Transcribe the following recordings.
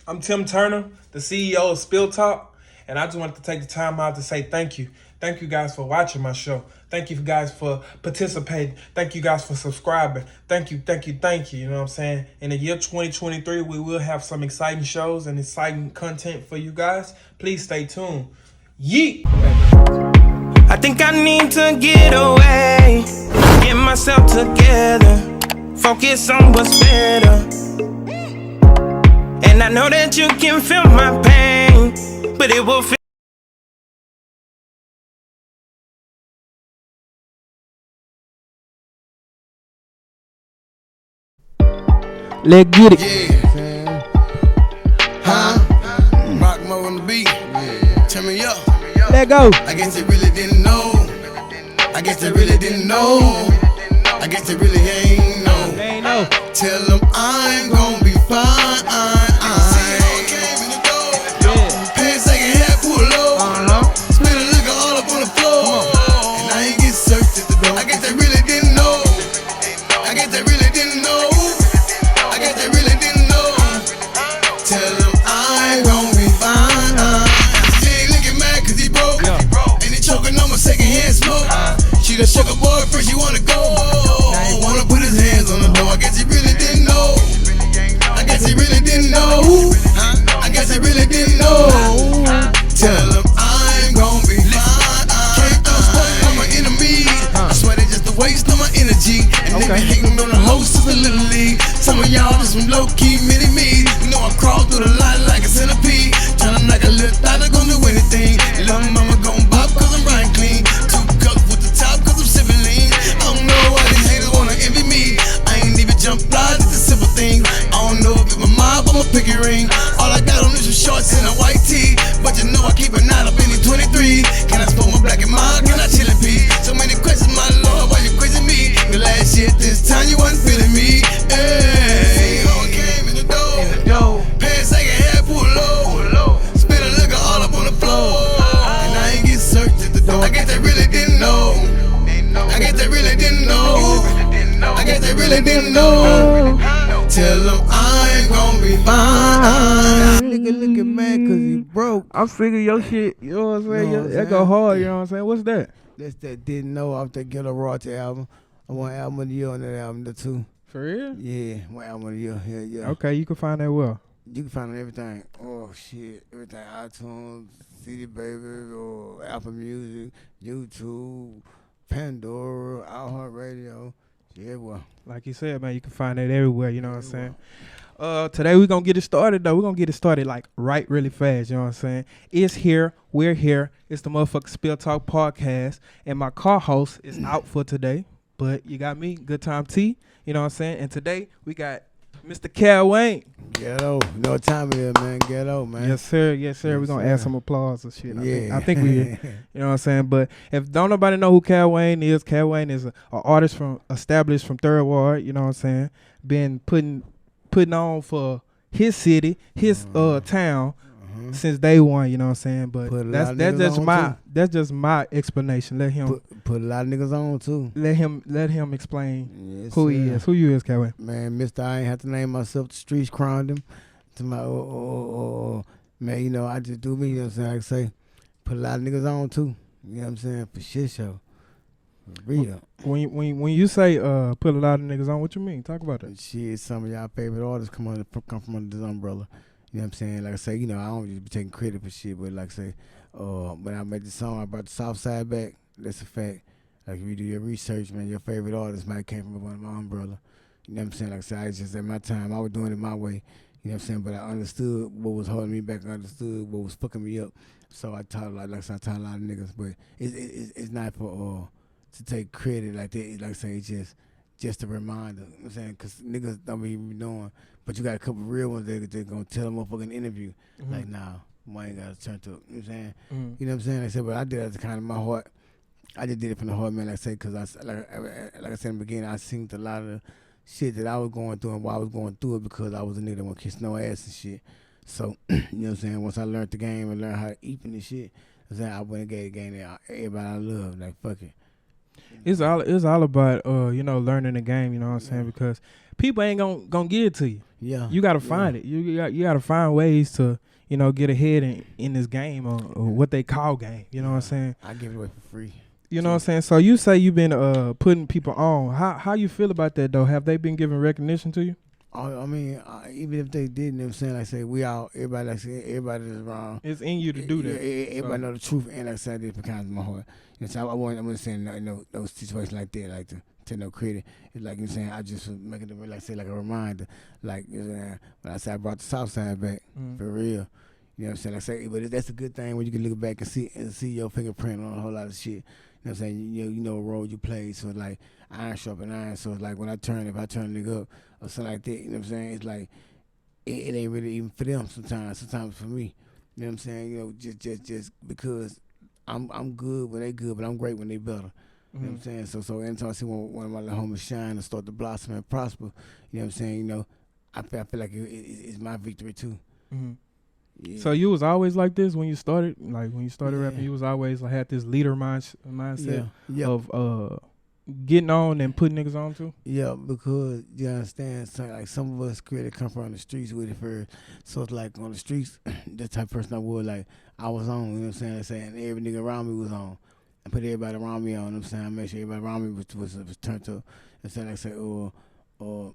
I'm Tim Turner, the CEO of SpillTalk, and I just wanted to take the time out to say thank you. Thank you guys for watching my show. Thank you guys for participating. Thank you guys for subscribing. Thank you, thank you, thank you. You know what I'm saying? In the year 2023, we will have some exciting shows and exciting content for you guys. Please stay tuned. Yeet! I think I need to get away, get myself together, focus on what's better. And I know that you can feel my pain, but it will feel. Let's get it. Yeah. Huh? Rock Mo on the beat. Turn me up. Let go. I guess they really didn't know. I guess they really didn't know. I guess they really ain't know. They ain't know. Tell them I'm gonna be fine. Pants second half pull low. Spill the liquor all up on the floor. And I ain't get searched at the door. I guess they really didn't know. I guess they really didn't know. I guess they really didn't know. Tell them I'm gonna be fine. She ain't looking mad cause he broke. And he choking on my second hand smoke. She done shook a boyfriend, she wanna go. Wanna put his hands on the door. I guess he really didn't know. I guess he really didn't know. I guess he really didn't know. Tell him I'm gonna be fine. Can't throw smoke on my enemy. I swear they just a waste of my energy. And they be hating on the host of the little league. Some of y'all just some low-key mini-me. You know I crawl through the line like a centipede. Tryna like a little thought I gon' do anything. Little mama gon' bop cause I'm riding clean. 2 cups with the top cause I'm sipping lean. I don't know why these haters wanna envy me. I ain't even jump fly, just the simple things. I don't know if it's my mob or my picky ring. All I got on is some shorts and a white tee. But you know I keep a 9 up in these 23. Can I smoke my black and mild? Can I chill in peace? So many questions, my lord, why you quizzing me? The last shit, this time you wasn't feeling me. Hey, I came in the door. Pants second half pull low. Spill the liquor all up on the floor. And I ain't get searched at the door. I guess they really didn't know. I guess they really didn't know. I guess they really didn't know. Tell them I'm gonna be fine. Nigga mad cause he broke. I'm sick of your shit. You know what I'm saying? Know what I'm That go saying? hard. You know what I'm saying? What's that? That's that didn't know off that Ghetto Royalty album. I want album of the year on that album too. For real? Yeah, one album of the year. Yeah. Okay, you can find that well. You can find everything. Oh shit, everything. iTunes, CD Baby, or Apple Music, YouTube, Pandora, iHeartRadio. Yeah, well. Like you said, man, you can find that everywhere. You know what I'm saying? Today we're gonna get it started though. We're gonna get it started like right really fast, you know what I'm saying? It's here, we're here. It's the motherfucking Spill Talk podcast. And my co-host is out for today. But you got me, GoodTimeTee, you know what I'm saying? And today we got Mr. Calwayne. Ghetto. You know what time it is, man. Ghetto, man. Yes, sir. Yes, sir. Yes, We're gonna sir. add some applause and shit. Yeah. I think we you know what I'm saying? But if don't nobody know who Calwayne is an artist established from Third Ward, you know what I'm saying? Been putting on for his city, his town since day one, you know what I'm saying? But Put a lot that's of that's niggas just on, my too. that's just my explanation. Let him Put a lot of niggas on too. let him explain Yes, who he sir. is. Who you is, Calwayne? Man, Mister, I ain't have to name myself. The streets crowned him. To my man, you know, I just do me. You know what I'm saying? Like I say, put a lot of niggas on too. You know what I'm saying? For shit show. For real. When you say put a lot of niggas on, what you mean? Talk about that. And shit, some of y'all favorite artists come from under this umbrella. You know what I'm saying? Like I say, you know, I don't just be taking credit for shit, but like I say, when I made the song, I brought the South Side back. That's a fact. Like if you do your research, man, your favorite artist might came from under my umbrella. You know what I'm saying? Like I said, I just at my time, I was doing it my way. You know what I'm saying? But I understood what was holding me back. I understood what was fucking me up. So I taught a lot, like I said, I taught a lot of niggas. But it's not for to take credit like that. Like I say, it's just a reminder. You know what I'm saying? Because niggas don't even be knowing. But you got a couple real ones that they're going to tell a motherfucking interview. Like, nah, I ain't got to turn to it. You know what I'm saying? You know what I'm saying? Like I said, but I did it as kind of my heart. I just did it from the heart, man. Like I said, because like I said in the beginning, I seen a lot of shit that I was going through and why I was going through it because I was a nigga that won't kiss no ass and shit. So, you know what I'm saying? Once I learned the game and learned how to eat and shit, I went and gave the game to everybody I love. Like, fuck it. It's all about learning the game, you know what I'm saying? Because people ain't gonna give it to you. Yeah. You gotta find it. You gotta find ways to, you know, get ahead in this game or what they call game. You know what I'm saying? I give it away for free. You know what I'm saying? So you say you've been putting people on. How you feel about that though? Have they been giving recognition to you? I mean, even if they didn't, you know what I'm saying, like I say, we all, everybody, like I said, everybody is wrong. It's in you to do that. Everybody know the truth, and like I said, this becomes my heart. You know, so I'm not saying no situations like that, like to take no credit. It's like, you know what I'm saying, I just was making it, like I say, like a reminder. Like, you know, when I said I brought the South Side back, for real. You know what I'm saying? Like I say, but that's a good thing when you can look back and see your fingerprint on a whole lot of shit. You know what I'm saying? You know what role you played. So it's like iron sharpen iron. So it's like when if I turn a nigga up or something like that, you know what I'm saying? It's like it ain't really even for them sometimes. Sometimes for me. You know what I'm saying? You know, just because I'm good when they good, but I'm great when they better. You know what I'm saying? So anytime I see one of my little homies shine and start to blossom and prosper, you know what I'm saying? You know, I feel like it's my victory too. Yeah. So you was always like this when you started? Like when you started rapping, you was always like had this leader mindset of getting on and putting niggas on too? Yeah, because you understand, so like some of us created come from the streets with it first. So it's like on the streets, the type of person I was, like I was on, you know what I'm saying? And every nigga around me was on. I put everybody around me on, you know what I'm saying? I made sure everybody around me was turned up. And so like I say, or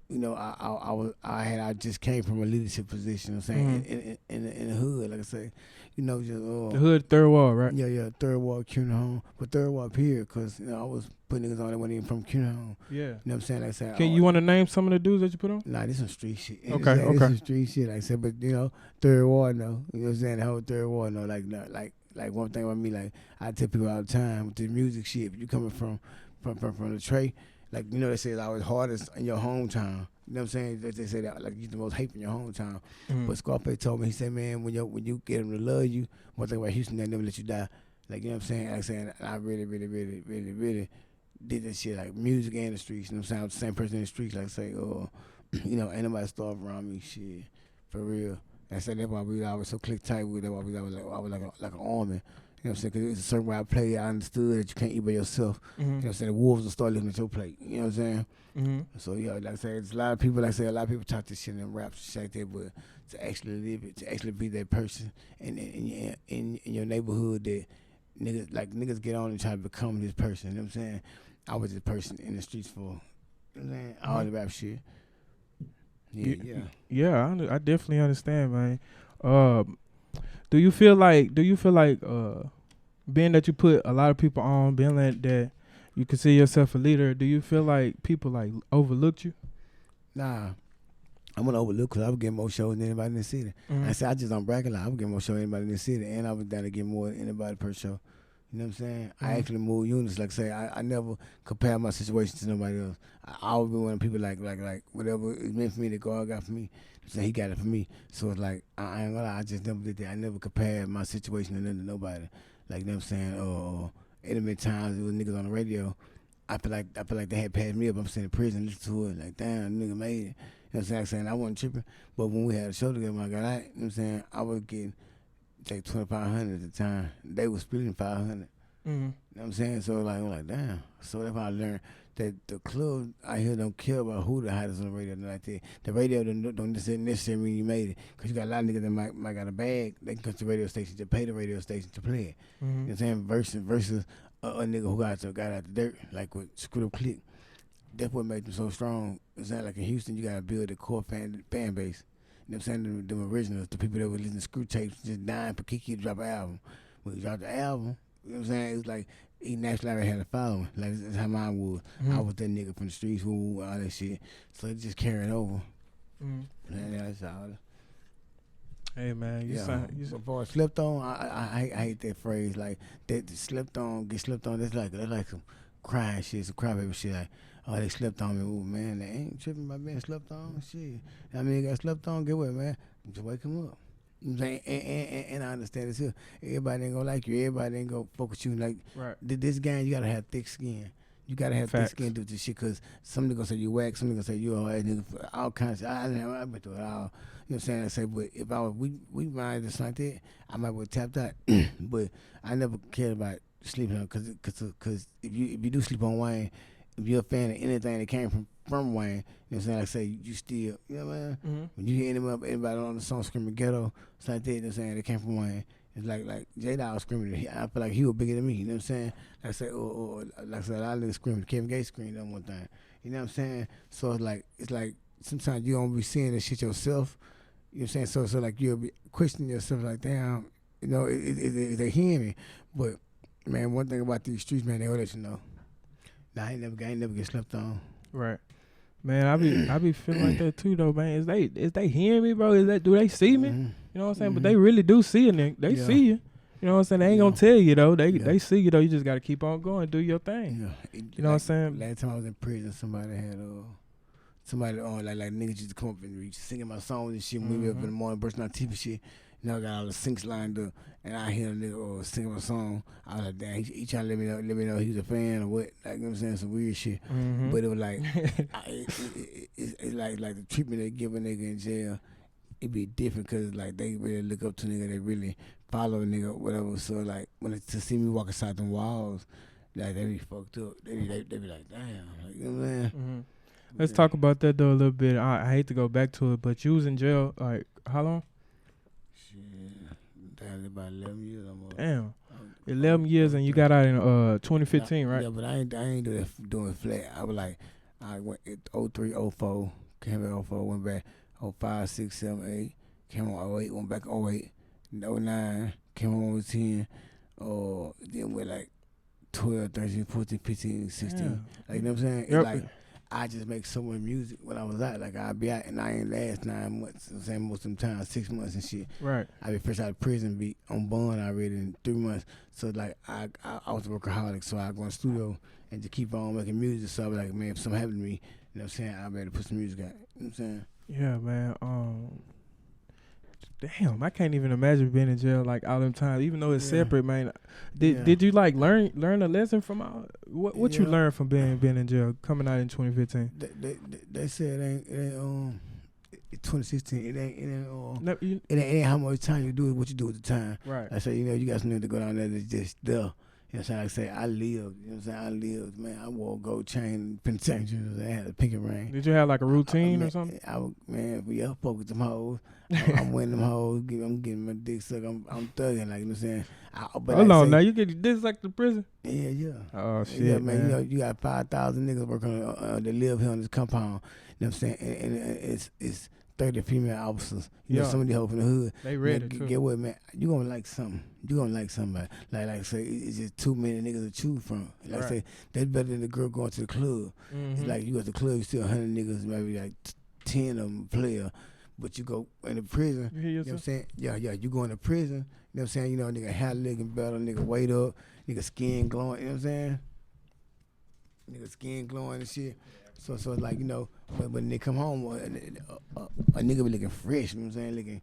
you know, I just came from a leadership position, you know what I'm saying, in the hood, like I say, you know, just the hood, third wall, right? Yeah, third wall, CUNY home, but third wall here, cause you know I was putting niggas on that wasn't even from CUNY home. Yeah, you know what I'm saying? Like I said, you want to name some of the dudes that you put on? Nah, this some street shit. Okay. This some street shit, like I said, but you know, third wall, no, you know what I'm saying? The whole third wall, no, like one thing about me, like I tell people all the time with the music shit, if you coming from the tray. Like, you know, they say it's always hardest in your hometown. You know what I'm saying? They say that, like, you're the most hate in your hometown. But Scarface told me, he said, man, when you get them to love you, one thing about Houston, they never let you die. Like, you know what I'm saying? Like I said, I really did this shit, like music and the streets. You know what I'm saying? I was the same person in the streets, like, say, you know, ain't nobody starved around me, shit, for real. And I said, that's why we always so click tight with it. That's why I was like an army. You know what I'm saying? Because it's a certain way I play. I understood that you can't eat by yourself. You know what I'm saying? The wolves will start looking at your plate. You know what I'm saying? So, yeah, like I said, it's a lot of people, talk this shit in raps and shit like that, but to actually live it, to actually be that person in your neighborhood that niggas get on and try to become this person. You know what I'm saying? I was this person in the streets for, you know what I'm saying? All the rap shit. Yeah, I definitely understand, man. Do you feel like being that you put a lot of people on, being that you consider yourself a leader, do you feel like people like overlooked you? Nah, I'm gonna overlook because I would get more shows than anybody in the city. I said I just don't brag a lot. I would get more shows than anybody in the city, and I was down to get more than anybody per show. You know what I'm saying? I actually move units. Like I say, I never compare my situation to nobody else. I always been one of the people like whatever is meant for me that God got for me. So he got it for me. So it's like I ain't gonna lie, I just never did that. I never compared my situation to nothing to nobody. Like, you know what I'm saying? Any many times it was niggas on the radio. I feel like they had passed me up. I'm sitting in prison, listen to it, like damn, nigga made it. You know what I'm saying? I wasn't tripping. But when we had a show together, when I got out, you know what I'm saying, I was getting like 2,500 at the time. They was splitting 500. You know what I'm saying? So like I'm like, damn. So that's how I learned that the club out here don't care about who the hottest on the radio. Like that. The radio don't necessarily mean you made it. Because you got a lot of niggas that might got a bag. They can come to the radio station to pay the radio station to play it. You know what I'm saying? Versus a nigga who got out the dirt, like with Screw Up Click. That's what made them so strong. It's not like in Houston, you got to build a core fan base. You know what I'm saying? Them originals, the people that were listening to screw tapes, just dying for Kiki to drop an album. When he dropped the album, you know what I'm saying? It was like he naturally had a following. Like that's how mine was. I was that nigga from the streets, all that shit. So it just carried over. And that's all. Hey man, Before I slept on, I hate that phrase. Like that slept on, get slept on. That's like some crying shit, some crybaby shit. Like, oh, they slept on me. Oh man, they ain't tripping about being slept on. Shit. I mean, got slept on. Get what, man? Just wake him up. You know what I'm saying? And I understand this here. Everybody ain't gonna like you. Everybody ain't gonna fuck with you. Like this game, you gotta have thick skin. You gotta have thick skin to do this shit, cause some nigga gonna say you whack, some nigga gonna say you all right, nigga, all kinds of shit. I've been through it all. You know what I'm saying? I say, but if I was we mind just like that, I might would tapped out. But I never cared about sleeping on, cause if you do sleep on Wayne, if you're a fan of anything that came from Wayne. You know what I'm saying? Like I say, you still, you know what I mean? Mm-hmm. When you hear anybody on the song screaming ghetto, it's like that, you know what I'm saying? They came from Wayne. It's like J-Dog screaming. I feel like he was bigger than me, you know what I'm saying? Like I say, or like I said, a lot of niggas screaming. Kevin Gates screamed on one thing. You know what I'm saying? So it's like sometimes you don't be seeing this shit yourself. You know what I'm saying? So like you'll be questioning yourself like, damn, you know, they hear me. But man, one thing about these streets, man, they will let you know. Nah, I ain't never get slept on. Right. Man, I be feeling like that too though, man. Is they hearing me, bro? Do they see me? Mm-hmm. You know what I'm saying? But they really do see it. They see you. You know what I'm saying? They ain't gonna tell you though. They see you though. You just gotta keep on going, do your thing. Yeah. You know what I'm saying? Last time I was in prison, somebody had somebody on like niggas used to come up and singing my songs and shit. When we up in the morning, brushing our teeth and shit. You know, I got all the syncs lined up, and I hear a nigga singing my song. I was like, damn, he trying to let me know he was a fan or what. Like, you know what I'm saying? Some weird shit. Mm-hmm. But it was like, it's like the treatment they give a nigga in jail, it be different because like they really look up to a nigga, they really follow a nigga or whatever. So like to see me walk inside them walls, like they be fucked up. They be like, damn, like, you know what I'm saying? Mm-hmm. Let's talk about that though a little bit. I hate to go back to it, but you was in jail like how long? Damn, about 11 years almost. Damn, 11 years, and you got out in 2015, right? Yeah, but I ain't doing flat. I was like, I went 03, 04, came back 04, went back 05, 6, 7, 8, came on 08, went back 08, 09, came on 10, then went like 12, 13, 14, 15, 16. Yeah. Like, you know what I'm saying? Yep. It's like, I just make so much music when I was out. Like, I'd be out and I ain't last 9 months. You know what I'm saying? Most of the time, 6 months and shit. Right. I be fresh out of prison, be on bond already in 3 months. So, like, I was a workaholic, so I go in the studio and just keep on making music. So I be like, man, if something happened to me, you know what I'm saying, I better put some music out. You know what I'm saying? Yeah, man. Damn, I can't even imagine being in jail like all them times, even though it's separate, man. Did you like learn a lesson from all what you learned from being in jail coming out in 2015? They said it ain't 2016. It ain't how much time you do it, what you do at the time. Right. I say, you know, you got something to go down there that's just there. You know what I'm saying? Like I say, I lived. You know what I'm saying? I lived, man. I wore a gold chain, penitentiary. I had a pinky ring. Did you have like a routine or something? I fuck with them hoes. I'm winning them hoes. I'm getting my dick sucked. I'm thugging, like, you know what I'm saying? Hold on, now you get this like the prison? Yeah. Oh shit, yeah, man. You know, you got 5,000 niggas working on that live here on this compound. You know what I'm saying? And it's 30 female officers. You know, some of the hoes in the hood. They ready man, too. Get what, man? You gonna like something. You gonna like somebody. Like say, it's just too many niggas to choose from. Like say, that's better than the girl going to the club. Mm-hmm. It's like you go to the club, you still 100 niggas, maybe like 10 of them player. But you go in the prison, you know what I'm saying? Yeah, you go in the prison, you know what I'm saying? You know, nigga hair looking better, nigga weight up, nigga skin glowing, you know what I'm saying? Nigga skin glowing and shit. So it's like, you know, when they come home, a nigga be looking fresh, you know what I'm saying? Looking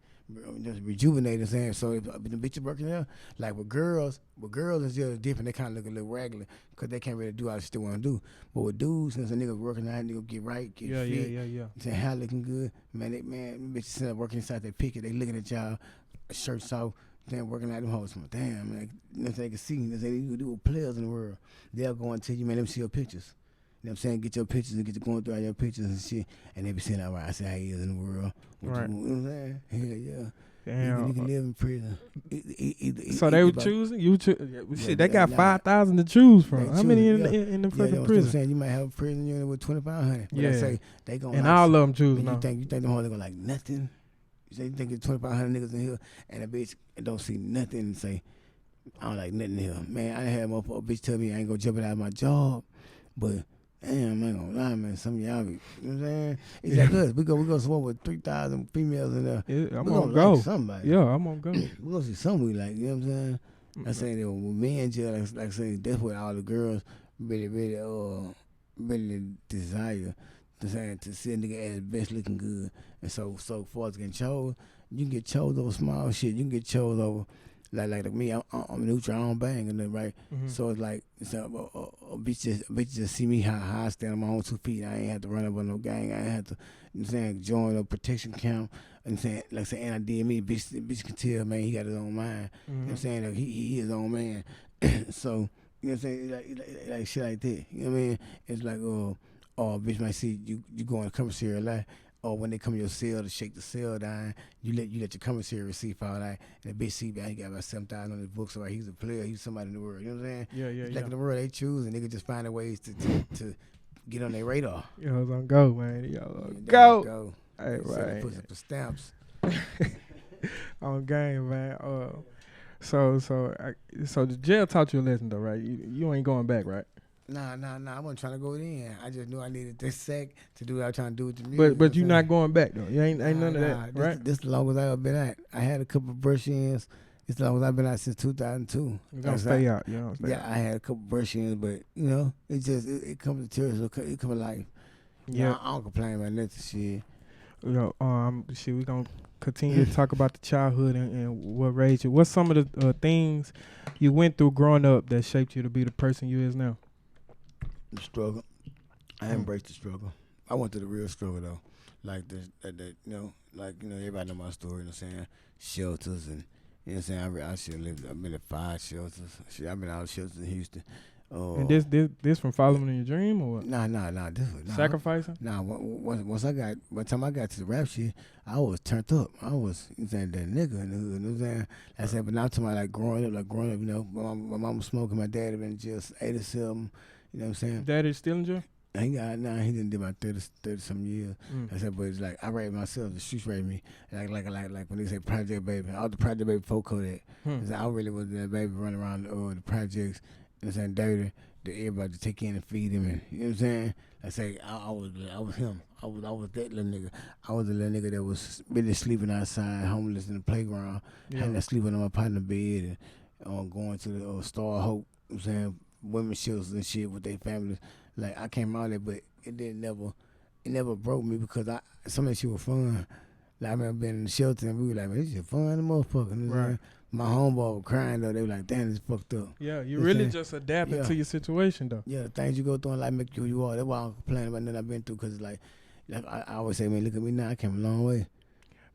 just rejuvenated, you know what I'm saying? So if the bitches working there, like with girls it's just different. They kind of look a little regular because they can't really do all the shit they want to do. But with dudes, since a nigga working out, nigga get right, get fit. Yeah. Say how looking good, man. Bitches sit up working inside their picket. They looking at y'all, shirts off. They working out them hoes. Damn, man. You know, they can see. They say you do with players in the world. They'll go and tell you, man, let me see your pictures. You know what I'm saying? Get your pictures and get you going through all your pictures and shit. And they be saying, all right, I see how he is in the world. Right. You know what I'm saying? Yeah. Damn. You can live in prison. So they were choosing? Shit, they got 5,000 to choose from. How many in the fucking prison? I'm saying you might have a prison unit with 2,500. But I say they gonna and like all of them choose now. You think them hoes gonna like nothing? You say you think it's 2,500 niggas in here and a bitch don't see nothing and say, I don't like nothing here. Man, I had a bitch tell me I ain't gonna jeopardize my job, but damn, I ain't gonna lie, man. Some of y'all be, you know what I'm saying? It's like us. We go swim with 3,000 females in there. I'm gonna go. Like somebody. Yeah, I'm gonna go. We gonna see something we like, you know what I'm saying? I say that with me in jail, like I say, that's what all the girls really desire. To see a nigga as best looking good. And so far as getting chose, you can get chose over small shit. You can get chose over like me, I'm neutral, I don't bang and then right. Mm-hmm. So it's like a bitch just see me how I stand on my own 2 feet. I ain't have to run up on no gang. I ain't have to, you know what I'm saying, join a protection camp. And saying like saying I did me, bitch can tell, man, he got his own mind. Mm-hmm. You know what I'm saying? Like he his own man. So, you know what I'm saying, like shit like that. You know what I mean? It's like or bitch might see you go in the commissary a lot. Or when they come to your cell to shake the cell down, you let your commissary receipt fall out, and the bitch see he got about 7,000 on his books, so like he's a player, he's somebody in the world. You know what I'm saying? Yeah. Like in the world, they choose, and niggas just find ways to get on their radar. Yo, on go, man. Yo, Yeah, go. Hey, right. Put right. some stamps. On game, man. So the jail taught you a lesson, though, right? You ain't going back, right? Nah. I wasn't trying to go in. I just knew I needed this sack to do what I was trying to do with the music. But you not going back though. You ain't none of that, right? This the longest I ever been at. I had a couple of brush-ins. It's the longest I've been out since 2002. You gonna stay out, you know. I had a couple of brush-ins, but you know, it just it comes to tears. It comes to life. Yeah, I don't complain about nothing. Shit. We gonna continue to talk about the childhood and what raised you. What's some of the things you went through growing up that shaped you to be the person you is now? The struggle. I embraced the struggle. I went through the real struggle though. Like everybody know my story, you know what I'm saying? Shelters and you know what I'm saying? I should lived. I've been at 5 shelters. Shit, I've been out of shelters in Houston. And this from following in your dream or what? Nah. Sacrificing? Nah, by the time I got to the rap shit, I was turned up. I was, you know, saying, that nigga in the hood, you know what I'm saying? I said, but now to my growing up, you know, my mom was smoking, my dad had been just 87, you know what I'm saying? Daddy still in jail? He didn't do about 30 some years. I said, but it's like I raped myself. The streets raped me. Like when they say Project Baby, all the Project Baby folk that. I really was that baby running around the projects. You know what I'm saying? Dirty. Everybody to take in and feed him. And, you know what I'm saying? I say I was him. I was that little nigga. I was the little nigga that was really sleeping outside, homeless in the playground, having to sleep on my partner bed, and going to the Star Hope. You know what I'm saying? Women's shelters and shit with their families. Like I came out there, but it never broke me because some of that shit was fun. Like I remember being in the shelter and we were like, man, this shit fun, the motherfucker. You know what I'm saying? My homeboy was crying though. They were like, damn, this fucked up. Yeah, you really just adapting to your situation though. Yeah, the things you go through in life make you who you are. That's why I'm complaining about nothing I've been through because like I always say, man, look at me now. I came a long way.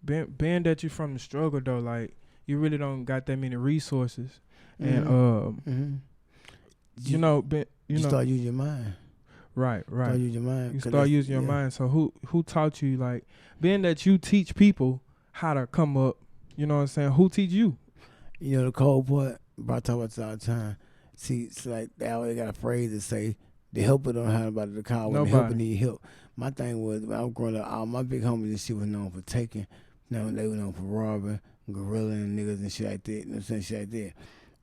Being that you from the struggle though, like you really don't got that many resources, and you start using your mind. Right. Start using your mind. You start using your mind. So who taught you, like, being that you teach people how to come up, you know what I'm saying? Who teach you? You know the cold part, bro, I talk about this all the time. See, it's like they always got a phrase that say the helper don't have nobody to call when the helper need help. My thing was when I was growing up, all my big homies and shit was known for taking. Now they were known for robbing, gorilla and niggas and shit like that. You know what I'm saying? Shit like that.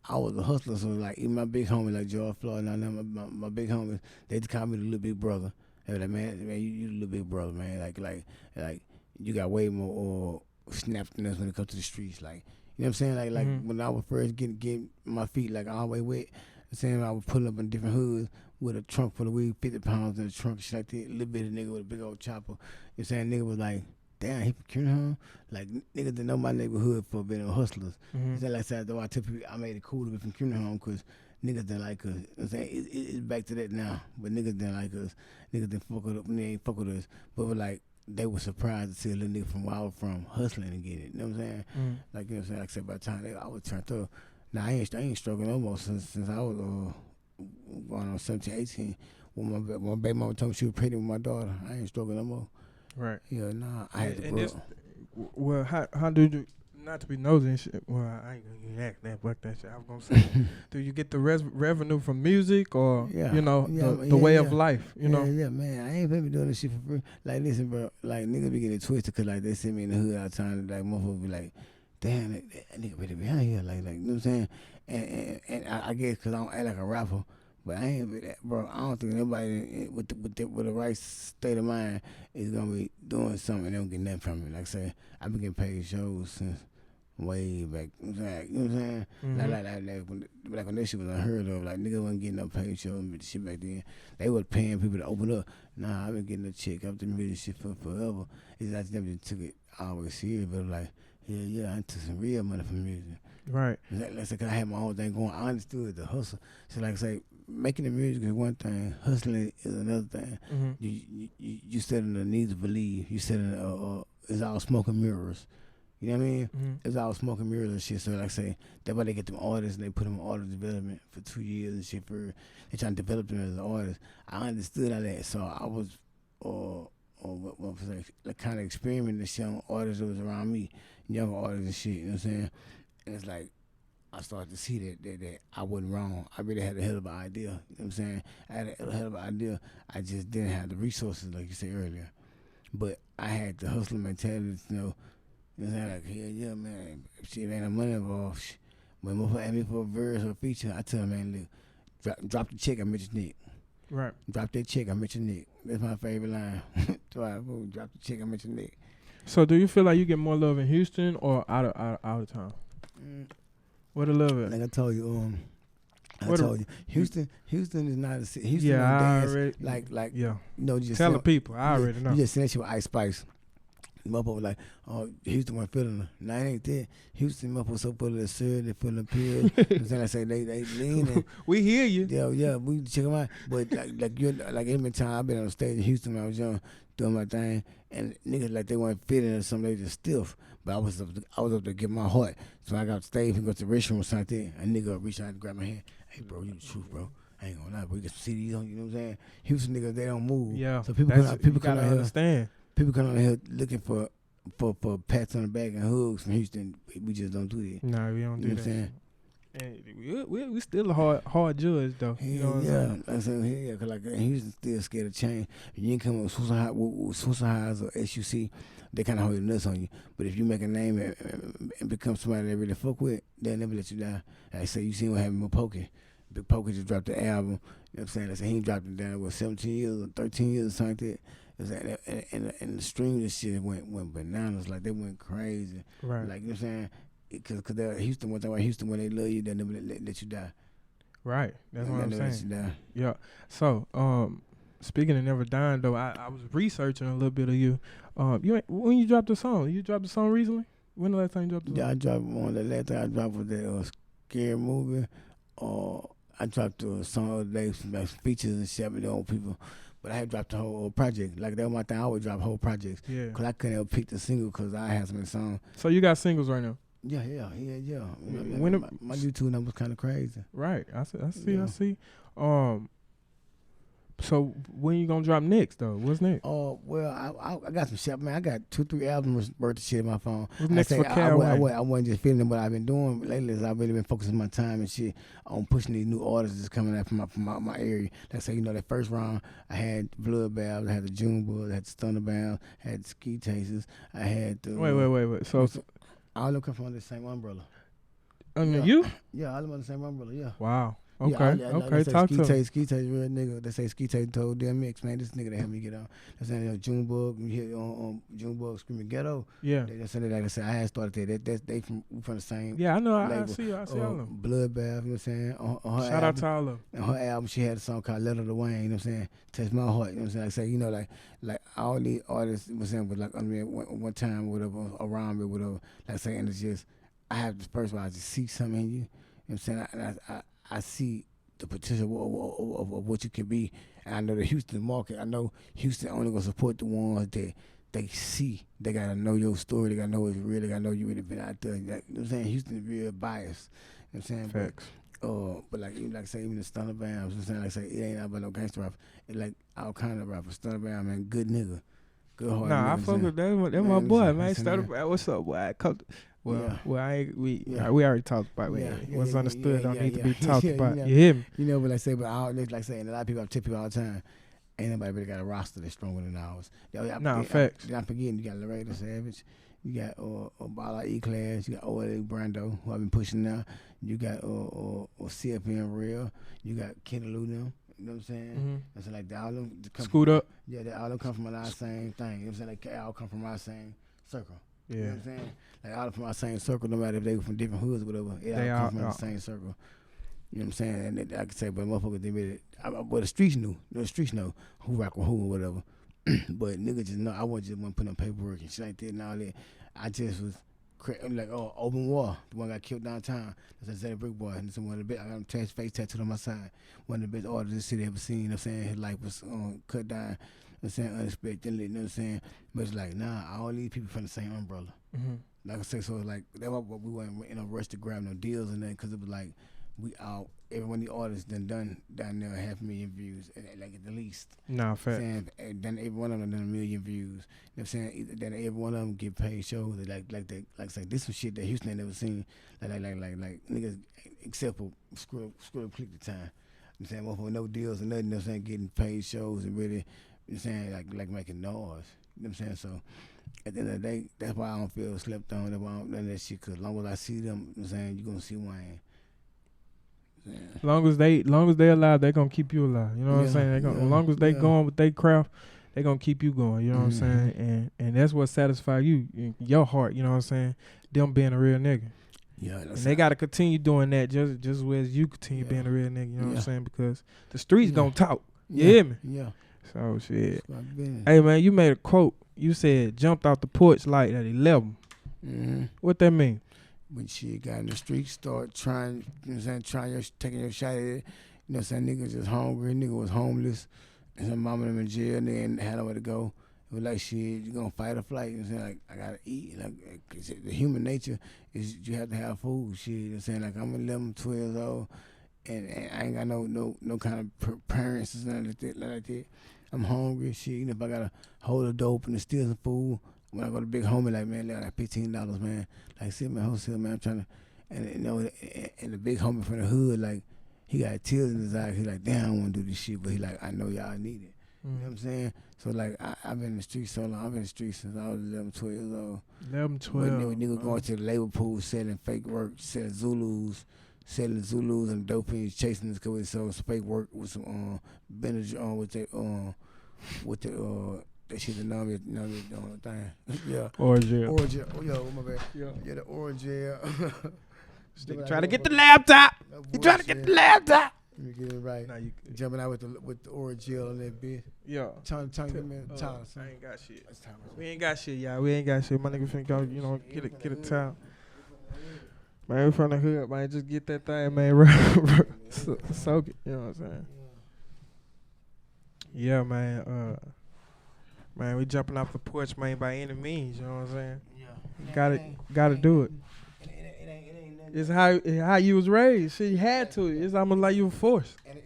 I was a hustler, so like even my big homie like George Floyde and my big homies, they just call me the little big brother. They were like, man, you the little big brother, man. Like you got way more snap than us when it comes to the streets. Like, you know what I'm saying? Like when I was first getting my feet like all the way wet, saying I was pulling up in different hoods with a trunk full of weed, 50 pounds in the trunk, shit like that. A little bit of nigga with a big old chopper. You know what I'm saying? Nigga was like, damn, he from Cunningham? Like, niggas didn't know my neighborhood for being hustlers. Like I said, though I tell people I made it cool to be from Cunningham because niggas didn't like us. You know what I'm saying? It's back to that now, but niggas didn't like us. Niggas didn't fuck with us. They ain't fuck with us. But like, they were surprised to see a little nigga from where I was from hustling and get it. You know what I'm saying? Like, you know what I'm saying? Like I said, by the time I was turned up. Now, I ain't struggling no more since I was going on 17, 18. When my baby mama told me she was pregnant with my daughter, I ain't struggling no more. Right. Yeah, nah. I had to grow up. Well, how did you, not to be nosy and shit, well, I ain't gonna act that, fuck that shit. I was gonna say, do you get the revenue from music or, the way of life, you know? Yeah, man. I ain't been doing this shit for free. Like, listen, bro, like, niggas be getting twisted because, like, they see me in the hood all the time, like, motherfuckers be like, damn, that nigga really behind here, like, you know what I'm saying? And I guess because I don't act like a rapper, but I ain't with that, bro. I don't think nobody with the right state of mind is gonna be doing something and they don't get nothing from it. Like I say, I've been getting paid shows since way back. You know what I'm saying? Like when that shit was unheard of, like niggas wasn't getting no paid shows and shit back then. They was paying people to open up. Nah, I've been getting a check up the music shit for forever. It's like never just took it always serious, but like, yeah, I took some real money from music. Right. Let's say, cause I had my own thing going. I understood the hustle. So like I say, making the music is one thing. Hustling is another thing. You set in the need to believe. You set in it's all smoke and mirrors. You know what I mean? Mm-hmm. It was all smoke and mirrors and shit. So like I say, that's why they get them artists and they put them on artist development for 2 years and shit. They trying to develop them as an artist. I understood all that, so I was, what was like kind of experimenting with some artists that was around me, younger artists and shit. You know what I'm saying? And it's like I started to see that I wasn't wrong. I really had a hell of an idea. You know what I'm saying? I had a hell of an idea. I just didn't have the resources, like you said earlier. But I had the hustler mentality, you know. You know what I'm saying? Like, hell yeah, man. Shit, ain't no money involved. When motherfucker asked me for a verse or a feature, I tell him, man, look, drop the check, I met your Nick. Right. Drop that check, I met your Nick. That's my favorite line. Drop the check, I met your Nick. So do you feel like you get more love in Houston or out of town? Where the love at? Like I told you, Houston is not a city. Houston Yeah, don't I dance already. like Yeah. you know, you just Tell the sing- people. I already know. You just seen that shit with Ice Spice. Motherfucker like, oh, Houston wasn't feeling her. Nah, it ain't that. Houston motherfucker so full of the syrup, they full of pills. You know what I'm saying? I say they lean. We hear you. Yeah, we check them out. But like every time I've been on stage in Houston when I was young, doing my thing, and niggas like they weren't fitting or something, they just stiff. But I was up to get my heart. So I got stage and go to the restroom or something. A nigga reach out and grab my hand. Hey, bro, you the truth, bro. I ain't gonna lie, bro. You get some CDs on, you know what I'm saying? Houston niggas, they don't move. Yeah. So people come out here. Understand. People come out here looking for pats on the back and hugs from Houston. We just don't do that. No, we don't You do know that. what I'm saying? And we still a hard judge though. You know what I'm saying? I said, yeah, cause like Houston still scared of change. If you ain't come with Swiss Highs or SUC, they kind of hold the nuts on you. But if you make a name and become somebody they really fuck with, they'll never let you down. Like I say, you seen what happened with Pokey. Big Pokey just dropped the album. You know what I'm saying? I said he dropped it down with 17 years or 13 years or something like that. And the stream and shit went bananas. Like they went crazy. Right. Like you know what I'm saying? Cause they're Houston. One time Houston, when they love you, they'll never let you die. Right. That's what I'm Let you saying. die. Yeah. So, speaking of never dying though, I was researching a little bit of you. When you dropped the song recently? When the last time you dropped the song? Yeah, I dropped one. The last time I dropped was that scary movie. I dropped a song the other day, some like features and shit with the old people. But I had dropped the whole project. Like that was my thing. I always drop whole projects. Yeah. Cause I couldn't ever pick the single cause I had some songs. So you got singles right now? Yeah. When my YouTube number was kind of crazy. Right. I see. Yeah. I see. So when you gonna drop next though? What's next? Oh well, I got some shit, man. I got 2-3 albums worth of shit in my phone. What's next for Calwayne? I wasn't just feeling what I've been doing lately. Is I've really been focusing my time and shit on pushing these new artists that's coming out from my area. Like say, that first round, I had Bloodbath, I had the Junebug, I had the Stunnerbound, I had the Ski Tasters, I had the. Wait. So all of them come from the same umbrella. You? Yeah, all of them on the same umbrella. Yeah. Wow. Yeah, Okay. Talk to me. Ski Taste, real nigga. They say Ski Taste told DMX, man, this nigga that helped me get on. They say Junebug, you hear on Junebug screaming ghetto. Yeah. They said that, like I said, I had started there. They from the same. Yeah, I know. I label. see all of them. Bloodbath, you know what I'm saying? On her Shout out album, to all of them. on her album, she had a song called Letter to Wayne, you know what I'm saying? Touch my heart, you know what I'm saying? Like I say, like all these artists, you know what I'm saying, but like one time, whatever, around me, whatever, like I say, and it's just, I have this first one, I just see something in you, you know what I'm saying? And I see the potential of what you can be. And I know the Houston market, I know Houston only gonna support the ones that they see. They gotta know your story, they gotta know it's real, they gotta know you really been out there. Like, you know what I'm saying? Houston is real biased. You know what I'm saying? Facts. But like I say, even the Stunner Band, you know what I'm saying? Like I say, it ain't about no gangster rap. It's like all kind of rappers. Stunner Band, man, good nigga. Good heart. Nah, I fuck with that. That's my boy, man. What's up, boy? We already talked about it. What's understood don't need to be talked about. You hear me? But like say, but like I say, and a lot of people, I tell people all the time, ain't nobody really got a roster that's stronger than ours. Facts. I'm forgetting, you got Loretta Savage, you got Bala E-Class, you got OLA Brando, who I've been pushing now. You got CFN Real, you got Kenny Lou them. You know what I'm saying? Mm-hmm. And so like all them Scoot up. Yeah, they all them come from our same thing. You know what I'm saying? Like they all come from our same circle. Yeah. You know what I'm saying? Like all from our same circle, no matter if they were from different hoods or whatever. They all come from the same circle. You know what I'm saying? And I could say, but motherfuckers, they really, but the streets knew. The streets know who rock with who or whatever. But niggas just know. I wasn't just one putting up paperwork and shit like that and all that. I just was like, Open War, the one got killed downtown. That's a Zeddy Brick Boy. And it's one of the best. I got his face tattooed on my side. One of the best artists this city ever seen. You know what I'm saying? His life was cut down. You know what I'm saying? Unexpectedly. You know what I'm saying? But it's like, nah, all these people from the same umbrella. Mm-hmm. Like I say, so like that's why we weren't in a rush to grab no deals and that, because it was like every one of the artists done down there 500,000 views, like at the least. Nah, fact. And then every one of them done 1 million views. You know what I'm saying? Then every one of them get paid shows. Like say this some shit that Houston ain't never seen. Like niggas, except for screw up click the time. You know what I'm saying? No deals and nothing. You know what I'm saying? Getting paid shows and really, you know what I'm saying? Like making noise. You know what I'm saying? So at the end of the day, that's why I don't feel slept on. That's why I don't none of that shit. Cause as long as I see them, you know what I'm saying, you gonna see Wayne. Yeah. Long as they alive, they gonna keep you alive. You know what I'm saying? As long as they going with their craft, they gonna keep you going. You know what I'm saying? And that's what satisfies you in your heart. You know what I'm saying? Them being a real nigga. Yeah, and they gotta continue doing that just as well as you continue being a real nigga. You know what I'm saying? Because the streets gonna talk. You hear me? Yeah. So shit. Hey man, you made a quote. You said jumped out the porch light at 11. What that mean? When she got in the street, start trying, you know what I'm saying, taking your shot at it. You know what I'm saying, niggas just hungry, nigga was homeless, and some mama them in jail, and they ain't had nowhere to go. It was like, shit, you gonna fight or flight? You know what I'm saying, like, I gotta eat. Like, cause the human nature is you have to have food, shit. You know what I'm saying, like, I'm 11, 12 years old, and I ain't got no kind of parents or something like that. I'm hungry, shit, you know, if I gotta hold a door open and steal some food, when I go to big homie, like, man, I got $15, man. Like, sit in my wholesale, man, I'm trying to, and you know, and the big homie from the hood, like, he got tears in his eyes. He like, damn, I don't want to do this shit, but he like, I know y'all need it. You know what I'm saying? So, like, I've been in the streets so long. I've been in the streets since I was 11, 12 years old. 11, 12. When niggas going to the labor pool, selling fake work, selling Zulus and dope fiends, chasing this because so fake work with some Benadryl on with the that shit, the number thing. Yeah. Orange gel. Oh, yo, my bad. Yeah, the orange gel. Trying to get the laptop. You trying to get the laptop. Let me get it right. Nah, you jumping out with the orange gel on that bitch. Yeah. Time, I ain't got shit. We ain't got shit, y'all. We ain't got shit. My nigga finna go, you know, get a towel. Man, we from the hood, man. Just get that thing, man. Soak it. You know what I'm saying? Yeah, man. Man, we jumping off the porch, man, by any means. You know what I'm saying? Yeah. Gotta do it. It's how you was raised. Shit, you had to. It's almost like you were forced. And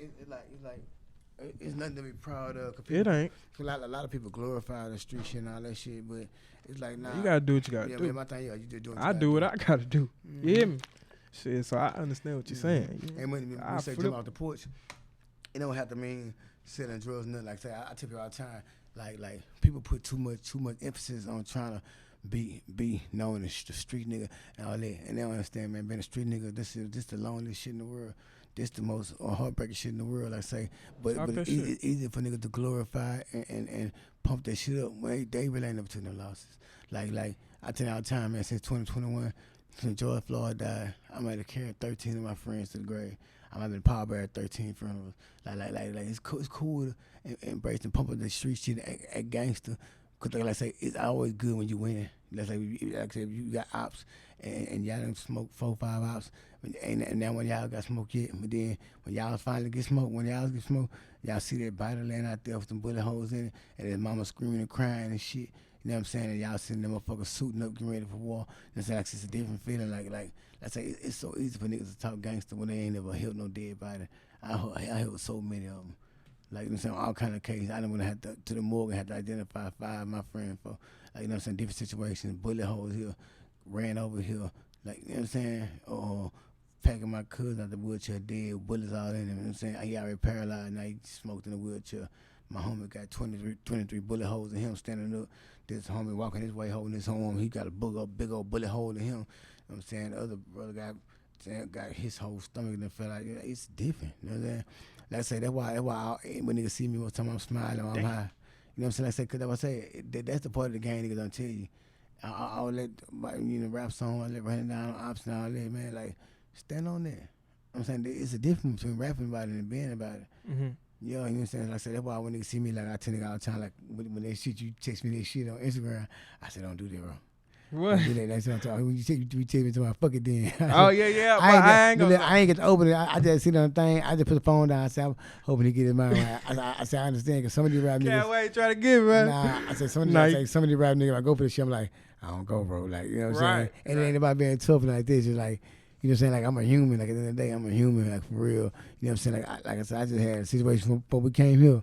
it's nothing to be proud of. It ain't. A lot of people glorify the street shit and all that shit, but it's like, nah. You gotta do what you gotta do. Man, my thing, you just doing. I do what I gotta do. You hear me? Shit, so I understand what you're saying. And when we say jump off the porch, it don't have to mean selling drugs. Nothing like that. I tell people all the time. Like people put too much emphasis on trying to be known as the street nigga and all that, and they don't understand, man. Being a street nigga, this the loneliest shit in the world. This the most heartbreaking shit in the world, like I say. But it's easy for niggas to glorify and pump that shit up when they really ain't never took no losses. Like I tell you all the time, man. Since 2021, since George Floyd died, I might have carried 13 of my friends to the grave. I might have been power bearer at 13 funerals. Like it's cool to embrace and pump up the street shit at gangster. Cause like I say, it's always good when you win. Like I said, if you got ops and y'all done smoke 4, 5 ops, and now when y'all got smoke yet, but then when y'all finally get smoked, y'all see that body laying out there with some bullet holes in it, and his mama screaming and crying and shit. You know what I'm saying? And y'all sitting there motherfuckers suiting up, getting ready for war. And so it's a different feeling. Like I say, it's so easy for niggas to talk gangster when they ain't never held no dead body. I held so many of them. Like, you know what I'm saying, all kind of cases. I didn't want to have to the morgue and have to identify 5 of my friends for, like, you know what I'm saying, different situations, bullet holes here, ran over here, like, you know what I'm saying, or packing my cousin out the wheelchair dead, bullets all in him, you know what I'm saying. He already paralyzed, now he smoked in the wheelchair. My homie got 23 bullet holes in him standing up. This homie walking his way holding his arm. He got a big old bullet hole in him. You know what I'm saying? The other brother got his whole stomach and fell out. It's different. You know what I'm saying? Like I say, that's why when niggas see me all the time, I'm smiling, I'm high. You know what I'm saying? Like I say, because that's what I say, that's the part of the game niggas don't tell you. I'll let, rap song, I let Running Down Ops and all that, man. Like, stand on that. I'm saying, it's a difference between rapping about it and being about it. Mm-hmm. You know what I'm saying? Like I said, that's why when niggas see me, like I tell niggas all the time, like when they shit, you text me that shit on Instagram, I said, don't do that, bro. What? Don't do that. That's what I'm talking. When you take me to my fucking den. Oh yeah. I ain't get to open it. I just sit on the thing. I just put the phone down. I said, I'm hoping he get his mind right. I said, I understand because some of these rap niggas. Calwayne trying to get it, man. Nah, I said some of these rap niggas. I go for the shit. I'm like, I don't go, bro. Like, you know what I'm Right, saying? And it ain't about being tough like this. Just like, you know what I'm saying? Like, I'm a human. Like, at the end of the day, I'm a human. Like, for real. You know what I'm saying? Like I said, I just had a situation before we came here.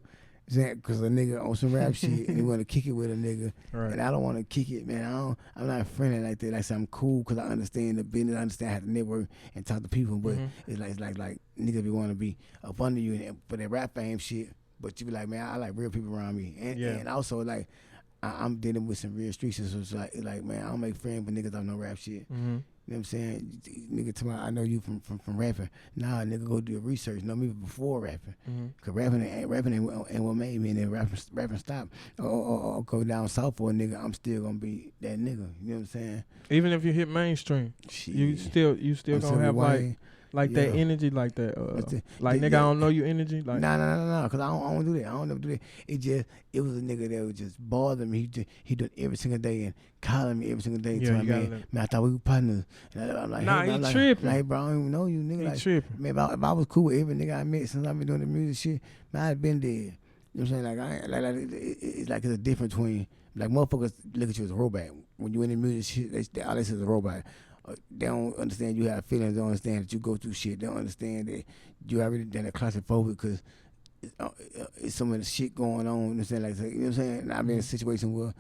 Because a nigga on some rap shit and he want to kick it with a nigga. Right. And I don't want to kick it, man. I'm not friendly like that. Like I said, I'm cool because I understand the business. I understand how to network and talk to people. But it's like niggas be want to be up under you for that rap fame shit. But you be like, man, I like real people around me. And also, like, I'm dealing with some real streets. So it's like, man, I don't make friends with niggas on no rap shit. You know what I'm saying? Nigga, tomorrow, I know you from rapping. Nah, nigga, go do your research. Know me before rapping. Cause rapping ain't what made me. And then rapping stop or go down south for a nigga. I'm still gonna be that nigga. You know what I'm saying? Even if you hit mainstream, Shit. you still gonna have like that energy, like that, like nigga, I don't know you energy. Like, nah, cause I don't do that. I don't never do that. It was a nigga that was just bothering me. He did every single day and calling me every single day. Yeah, Man, I thought we were partners. And I'm like, nah, hey, he tripping. Like, bro, I don't even know you, nigga. He Like, tripping. man, if I was cool with every nigga I met since I've been doing the music shit, man, I'd been dead. You know what I'm saying? Like, it's like it's a difference between, like, motherfuckers look at you as a robot. When you in the music shit, all they see is a robot. They don't understand you have feelings. They don't understand that you go through shit. They don't understand that you already done a claustrophobic because it's so much shit going on. You know what I'm saying? Like, you know what I'm saying? And I've been in a situation where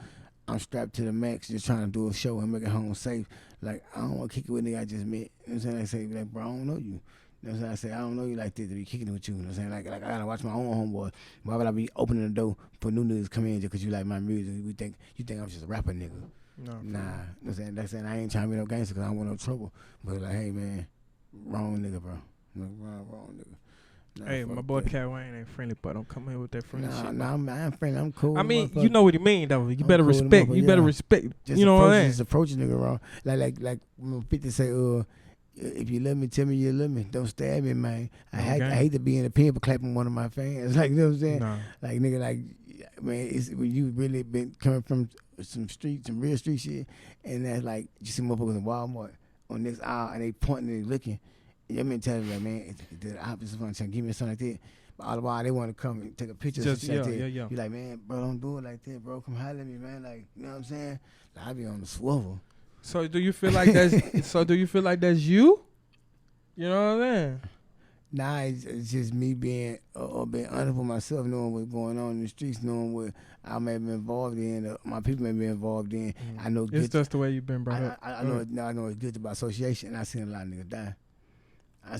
I'm strapped to the max just trying to do a show and make it home safe. Like, I don't want to kick it with a nigga I just met. You know what I'm saying? I say, like, bro, I don't know you. You know what I'm saying? I say, I don't know you like this to be kicking it with you. You know what I'm saying? Like I gotta watch my own homeboy. Why would I be opening the door for new niggas to come in just because you like my music? You think I'm just a rapper nigga. No, Nah, you know what I'm saying? That's saying I ain't trying to be no gangster because I don't want no trouble. But like, hey man, wrong nigga, bro. Wrong nigga. Nah, hey, my boy Calwayne ain't friendly, but don't come here with that friendly shit. Nah, I'm friendly. I'm cool. I mean, you know what he mean though. You better cool respect. You better respect. Just you know what I mean? Just approach a nigga wrong. Like when 50 say, if you love me, tell me you love me. Don't stab me, man. I hate to be in the pen for clapping one of my fans. Like, you know what I'm saying? Nah. Like, nigga, like, man, it's when you really been coming from some real street shit, and that's like, you see motherfuckers in Walmart on this aisle, and they pointing and they looking. And your mentality like, man, the opposite one trying to give me something like that. But all the while, they want to come and take a picture of something like that. Yeah. You like, man, bro, don't do it like that, bro. Come holler at me, man. Like, you know what I'm saying? Like, I be on the swivel. So do you feel like that's you? You know what I'm saying? Nah, it's just me being honest with myself, knowing what's going on in the streets, knowing what I may be involved in, my people may be involved in. I know it's just the way you've been brought up. I know it's good about association. I seen a lot of niggas die. I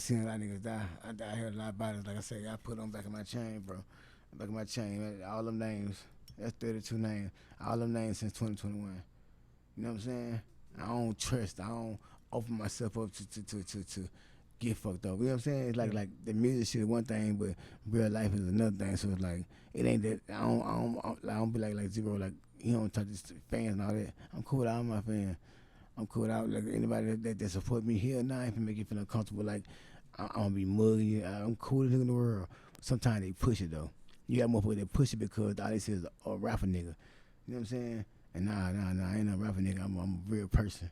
heard a lot about it. Like I say, I put on back of my chain, bro. Back of my chain, man, all them names. That's 32 names. All them names since 2021. You know what I'm saying? I don't trust. I don't open myself up to get fucked up. You know what I'm saying? It's like the music shit is one thing, but real life is another thing. So it's like it ain't that. I don't be like zero. Like, you don't talk to fans and all that. I'm cool with all my fans. I'm cool with all like anybody that support me here now. If it make you feel uncomfortable, like I'm gonna be muggy. I'm cool as in the world. Sometimes they push it though. You got motherfuckers that push it because all they say is a rapper nigga. You know what I'm saying? And nah, I ain't no rapper nigga. I'm a real person.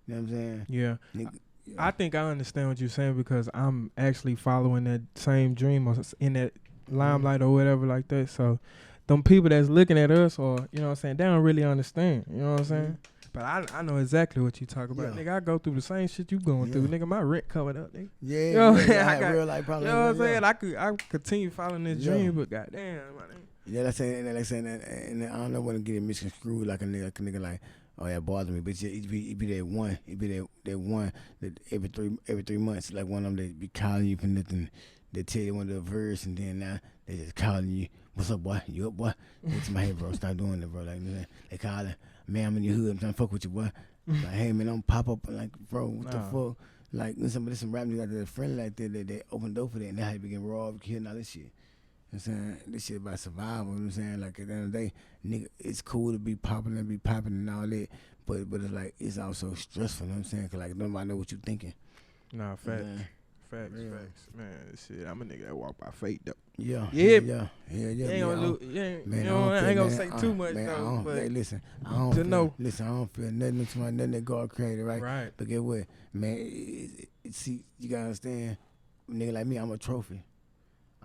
You know what I'm saying? Yeah. Nigga, yeah. I think I understand what you're saying because I'm actually following that same dream or in that limelight or whatever like that. So them people that's looking at us or, you know what I'm saying, they don't really understand. You know what I'm saying? But I know exactly what you talk about. Yeah. Nigga, I go through the same shit you going through. Nigga, my rent covered up, nigga. Yeah, You know what I'm saying? I got real life problems. You know what I'm saying? I continue following this dream, but goddamn, my nigga. Yeah, that's saying, and I don't know when to get it misconstrued like a nigga like, oh that bothers me, but it be that one, that every 3 months, like one of them that be calling you for nothing, they tell you one of the verse, and then now they just calling you, what's up, boy? You up, boy? It's my head, bro. Stop doing that, bro. Like they calling, man, I'm in your hood, I'm trying to fuck with you, boy. Like, hey man, I'm pop up, like, bro, what the fuck? Like, some rap niggas that are friendly like that, they open the door for that, and they how you begin robbed, killed, and all this shit. You know what I'm saying? This shit about survival, you know what I'm saying? Like, at the end of the day, nigga, it's cool to be popping and all that, but it's like, it's also stressful, you know what I'm saying? Because, like, nobody know what you thinking. Nah, facts. Yeah. Facts. Man, shit, I'm a nigga that walk by faith, though. Yeah. You Ain't gonna say too much, though. But hey, listen, I don't feel nothing to nothing that God created, right? Right. But get what? Man, see, you gotta understand, nigga like me, I'm a trophy.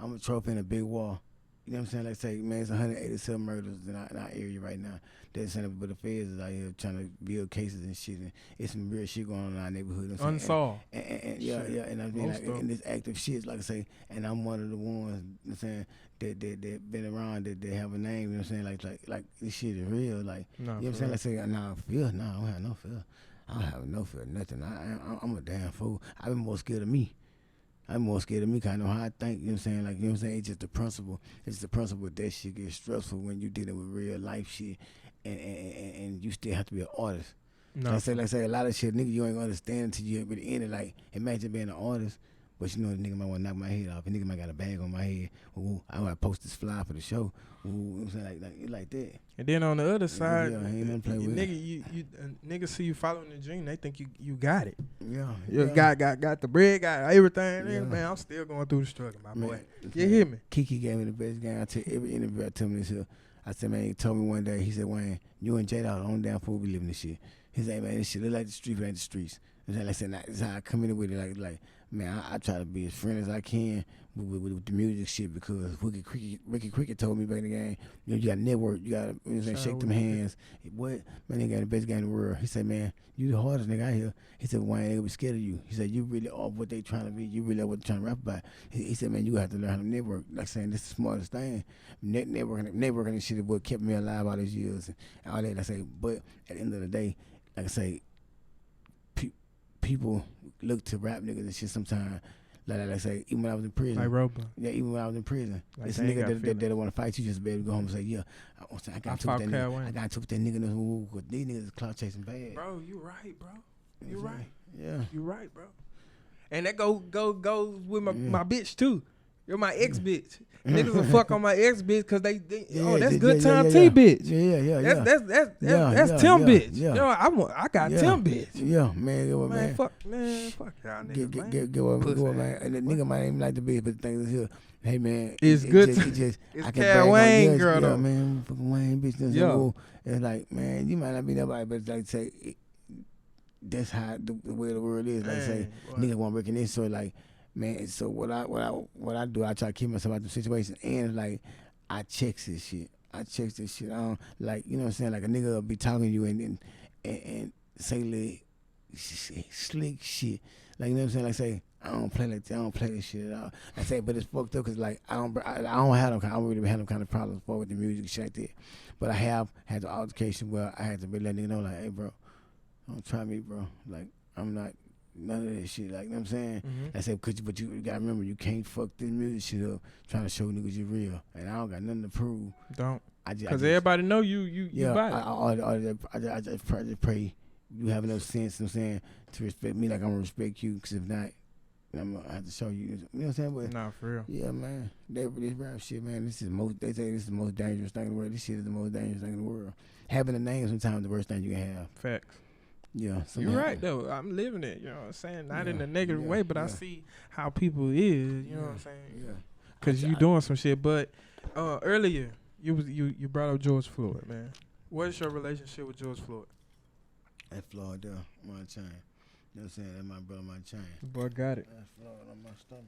I'm a trophy in a big wall. you know what I'm saying? Like say, man, it's 187 murders in our area right now. That's saying, but the feds is out here trying to build cases and shit, and it's some real shit going on in our neighborhood. You know what I'm saying? Unsolved. And yeah, and I mean, like, in this active shit, like I say, and I'm one of the ones, you know what I'm saying, that been around, that have a name, you know what I'm saying? Like this shit is real, like, you know what I'm saying? Like say, nah, fear, nah, I don't have no fear. I don't have no fear, nothing. I'm a damn fool. I've been more scared of me. I'm more scared of me because I know how I think, you know what I'm saying? Like, you know what I'm saying? It's just the principle. It's the principle that shit gets stressful when you dealing with real life shit and you still have to be an artist. No. Like say a lot of shit, nigga, you ain't gonna understand until you really in it. Like, imagine being an artist, but you know the nigga might want to knock my head off. A nigga might got a bag on my head. Ooh, I want to post this fly for the show. Ooh, you know what I'm saying? Like that. And then on the other side, yeah, ain't nothing to play with. Nigga, niggas see you following the dream, they think you got it. Yeah. You got the bread, got everything. Yeah. Man, I'm still going through the struggle, my boy. You hear me? Kiki gave me the best game. I tell every interview I tell me this here. I said, man, he told me one day, he said, Wayne, you and Jada are the only damn fool we living this shit. He said, man, this shit look like the street, but ain't the streets. And like I said, that's how I come in with it. Like, man, I try to be as friendly as I can with the music shit because Ricky Cricket told me back in the game, you know, you got to network, you got to, you know what I'm saying, shake them hands. What? Man, they got the best game in the world. He said, man, you the hardest nigga out here. He said, Wayne, they gonna be scared of you. He said, you really are what they trying to be. You really are what they trying to rap about. He said, man, you have to learn how to network. Like saying, this is the smartest thing. Networking and shit is what kept me alive all these years and all that. I say, but at the end of the day, like I say, people look to rap niggas and shit sometimes. Like I say, even when I was in prison. Like Robo. Yeah, even when I was in prison. Like it's a nigga that don't want to fight you, just be able to go home and say, yeah, I got to with that nigga. I got to with that nigga. Cause these niggas is clout chasing bad. Bro, you right, bro. You right. Yeah. You right, bro. And that goes with my bitch too. You're my ex bitch. Niggas will fuck on my ex bitch because they that's GoodTimeTee bitch. Yeah. That's Tim bitch. Yeah. You know, I got Tim bitch. Yeah, man, man. Fuck y'all niggas, Get what, man. And the nigga might even like the bitch, but the thing is here, hey man, it's good. It's Calwayne girl though. Yeah, man, fucking Wayne bitch. Yeah. It's like, man, you might not be nobody, but it's like say that's how the way the world is. Like say, niggas want recognition, so like. Man, so what I do, I try to keep myself out of the situation, and like I check this shit. I don't like, you know what I'm saying, like a nigga will be talking to you and say like slick shit, like, you know what I'm saying, like say I don't play like that, I don't play this shit at all. I say, but it's fucked up because like I don't have them, I don't really have them kind of problems with the music and shit like that. But I have had the altercation where I had to really let nigga know, like, hey bro, don't try me, bro. Like I'm not. None of that shit, like, you know what I'm saying? Mm-hmm. I said, but you gotta remember, you can't fuck this music shit up trying to show niggas you real. And I don't got nothing to prove. Don't. Because everybody know you body. I just pray you have enough sense, you know what I'm saying, to respect me like I'm gonna respect you. Because if not, I'm gonna have to show you. You know what I'm saying? But, nah, for real. Yeah, man. This rap shit, man, they say this is the most dangerous thing in the world. This shit is the most dangerous thing in the world. Having a name sometimes the worst thing you can have. Facts. Yeah, you're right though. I'm living it. You know what I'm saying? Not in a negative way, but I see how people is. You know what I'm saying? Yeah. Cause you doing some shit. But earlier you brought up George Floyd, man. What's your relationship with George Floyd? That Floyd there, my chain. You know what I'm saying? That's my brother, my chain. Boy, got it. That's Floyd on my stomach.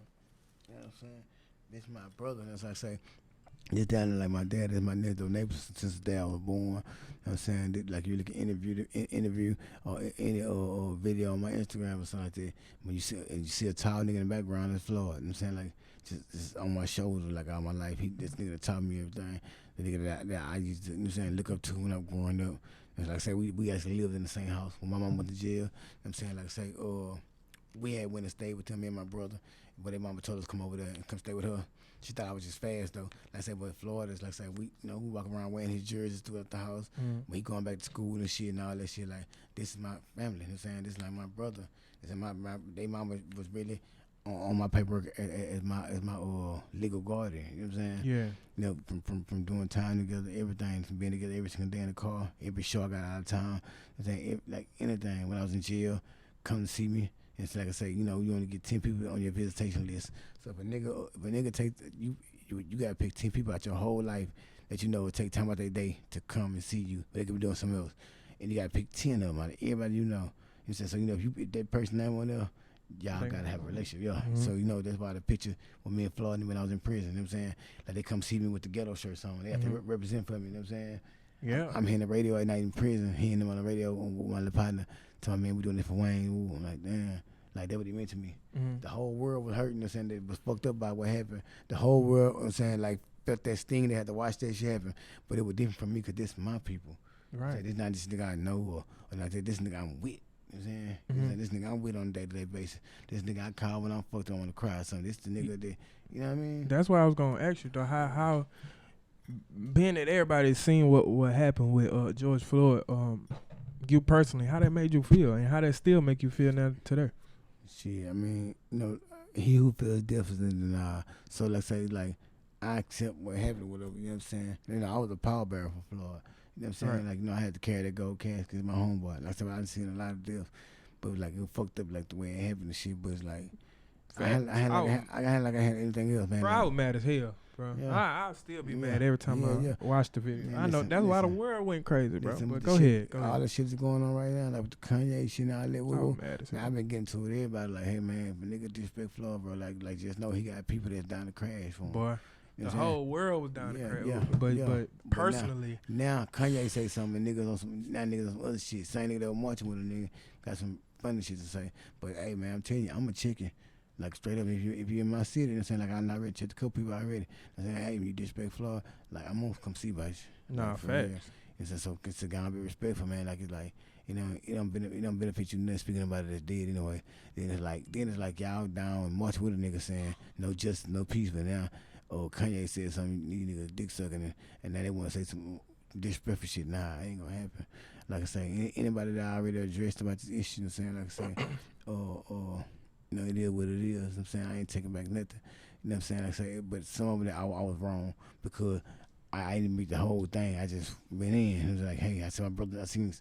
You know what I'm saying? This my brother. That's what I say. This down like my dad is my next door neighbor since the day I was born. You know what I'm saying? Like you look at interview or any or video on my Instagram or something like that. When you see a tall nigga in the background, it's Floyd. You know what I'm saying? Like just on my shoulder, like all my life. This nigga that taught me everything. The nigga that I used to, you know what I'm saying, look up to when I was growing up. And like I say, we actually lived in the same house. When my mom went to jail, you know what I'm saying, like I say, we had went and stayed with him, me and my brother. But their mama told us to come over there and come stay with her. She thought I was just fast though. Like I said, but Florida is like I said, we walk around wearing his jerseys throughout the house. When he going back to school and shit and all that shit, like this is my family. You know what I'm saying? This is like my brother. This is they mama was really on my paperwork as my legal guardian. You know what I'm saying? Yeah. You know, from doing time together, everything, from being together every single day in the car, every show I got out of town. You know what I'm saying? Like anything. When I was in jail, come to see me. It's like I say, you only get 10 people on your visitation list. So if a nigga take you gotta pick 10 people out your whole life that will take time out their day to come and see you, but they could be doing something else. And you gotta pick 10 of them out of everybody you know. You know, so if you that person name on there, y'all gotta have a relationship. Yeah. So that's why the picture with me and Floyd when I was in prison. You know what I'm saying? Like they come see me with the ghetto shirts on. They have to represent for me. You know what I'm saying? Yeah. I'm hearing the radio at night in prison. Hearing them on the radio with my little partner. Telling me, man, we doing it for Wayne. Ooh, I'm like, damn. Like, that what he meant to me. The whole world was hurting. You know what I'm saying? They was fucked up by what happened. The whole world, you know what I'm saying, like, felt that sting. They had to watch that shit happen. But it was different from me because this is my people. Right. So this not this nigga I know or like this nigga I'm with. You know what I'm saying? You know, this nigga I'm with on a day-to-day basis. This nigga I call when I'm fucked up, I want to cry or something. This the nigga that, you know what I mean? That's why I was going to ask you, though, how being that everybody's seen what happened with George Floyd, you personally, how that made you feel and how that still make you feel now today? Shit, I mean, he who feels death is in denial. So let's say, like, I accept what happened with him, you know what I'm saying? I was a pallbearer for Floyd. You know what I'm saying? Right. Like, I had to carry that gold casket because my homeboy. Like I said, I done seen a lot of deaths, but like it fucked up like the way it happened and shit. But it's like I had anything else, man. Bro, I was mad as hell, bro. Yeah. I'll still be mad every time I watch the video. Man, I know listen, that's why the world went crazy, bro. Listen, But the go shit, ahead. All the shit that's going on right now, like with the Kanye shit and all that. I was mad as hell. I've been getting to it. Everybody like, hey man, if a nigga disrespect Floyd, bro, like just know he got people that's down to crash for him. Boy. You know The whole world was down to crash. yeah, But personally, now Kanye say something, niggas on some other shit. Same nigga that was marching with a nigga got some funny shit to say. But hey man, I'm telling you, I'm a chicken. Like straight up, if you in my city, you know what I'm saying, like I'm not ready to check a couple people already. I'm saying, hey, if you disrespect Floyd, like I'm gonna come see about you. nah, like, for facts. real. It's so it's gotta be respectful, man. Like it's like it don't benefit you nothing speaking about it that's dead anyway. Then it's like y'all down and march with a nigga saying no justice, no peace, but now. Oh, Kanye said something, you niggas dick sucking, and now they want to say some disrespectful shit. Nah, it ain't gonna happen. Like I say, anybody that I already addressed about this issue, you know what I'm saying, like I say, it is what it is. You know what I'm saying, I ain't taking back nothing. You know what I'm saying, like I say, but some of it I was wrong because I didn't meet the whole thing. I just went in. It was like, hey, I said, my brother, I seen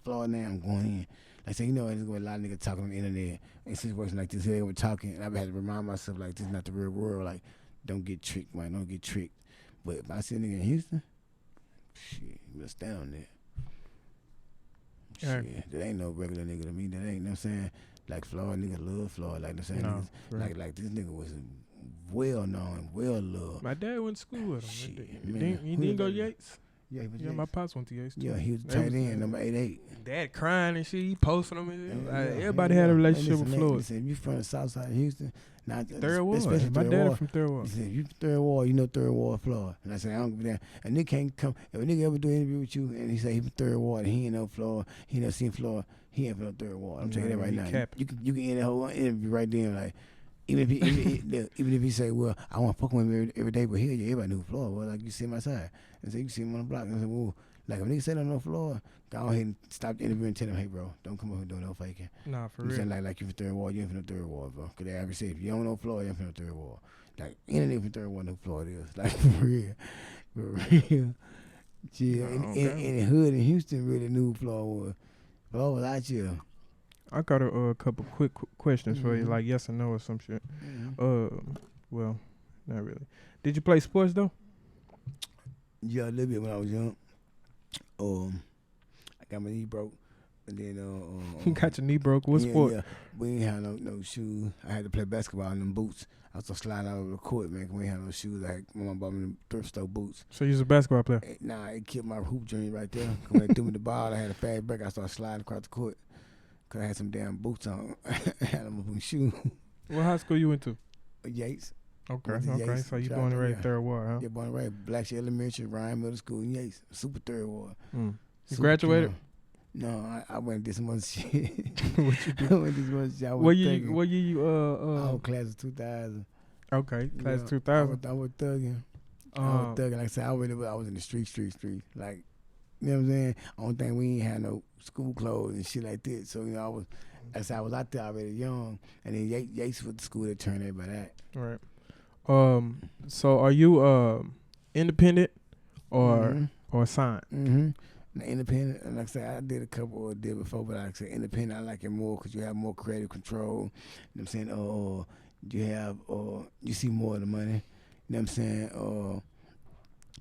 Floyd now, I'm going in. Like I say, there's gonna be a lot of niggas talking on the internet in situations like this. They were talking, and I've had to remind myself, like, this is not the real world. Like, don't get tricked, man. Don't get tricked. But if I see a nigga in Houston, shit, you better stand on that. Shit, that ain't no regular nigga to me. That ain't, you know what I'm saying? Like Floyd, niggas love Floyd. Like, you know what I'm saying? Niggas, like this nigga was well known, well loved. My dad went to school with him. Shit, You didn't go to Yates? Yeah, My pops went to Yates too. Yeah, he was tight end, number 88. Dad crying and shit. He posted them. Everybody had a relationship with Floyd. Listen, if you from the south side of Houston, Third Ward. My Third dad Ward, from Third Ward. He said, if you from Third Ward, you know Third Ward Floyd. And I said, I don't give a damn. A nigga can't come. If a nigga ever do an interview with you and he say he from Third Ward and he ain't know Floyd, he never seen Floyd, he ain't from no Third Ward. I'm telling you that right now. You can end the whole interview right there, like, even if he say, well, I want to fuck with him every day, but here, everybody knew Floyd was. Like, you see him outside. And so you see him on the block. And I said, well, like, if a nigga say don't know Floyd, go ahead and stop the interview and tell him, hey, bro, don't come over here doing no faking. Nah, for you real. Saying like you from Third Ward, you ain't from the Third Ward, bro. Because they already said, if you don't know Floyd, you ain't from the Third Ward. Like, any nigga from Third Ward know who Floyd is. Like, for real. For real. Yeah, in the hood in Houston really knew who Floyd was. Floyd was out here. I got a couple quick questions for you, like yes or no or some shit. Well, not really. Did you play sports though? Yeah, a little bit when I was young. I got my knee broke, and then You got your knee broke. What sport? Yeah, we ain't have no shoes. I had to play basketball in them boots. I was sliding out over the court, man. 'Cause we ain't have no shoes. My mom bought me them thrift store boots. So you was a basketball player? Nah, it killed my hoop dream right there. When they threw me the ball, I had a fast break. I started sliding across the court. Cause I had some damn boots on. I had them shoes. What high school you went to? Yates. Okay. Yates, So you born and raised Third Ward, huh? Yeah, born and raised. Blackshear Elementary, Ryan Middle School, in Yates. Super Third Ward. You Super graduated? Pure. No, I went and did some other shit. What you do? I went and did some other shit. What year you I was class of 2000. Okay, class 2000. I was thugging. Like I said, I was in the street. Like, you know what I'm saying? Only thing, we ain't had no school clothes and shit like that. So, I was out there already young. And then Yates was the school that turned everybody out. Right. So are you independent or signed? Mm-hmm. Independent, and like I said, I did a couple of deals before, but like I said, independent, I like it more because you have more creative control. You know what I'm saying? You have, you see more of the money. You know what I'm saying?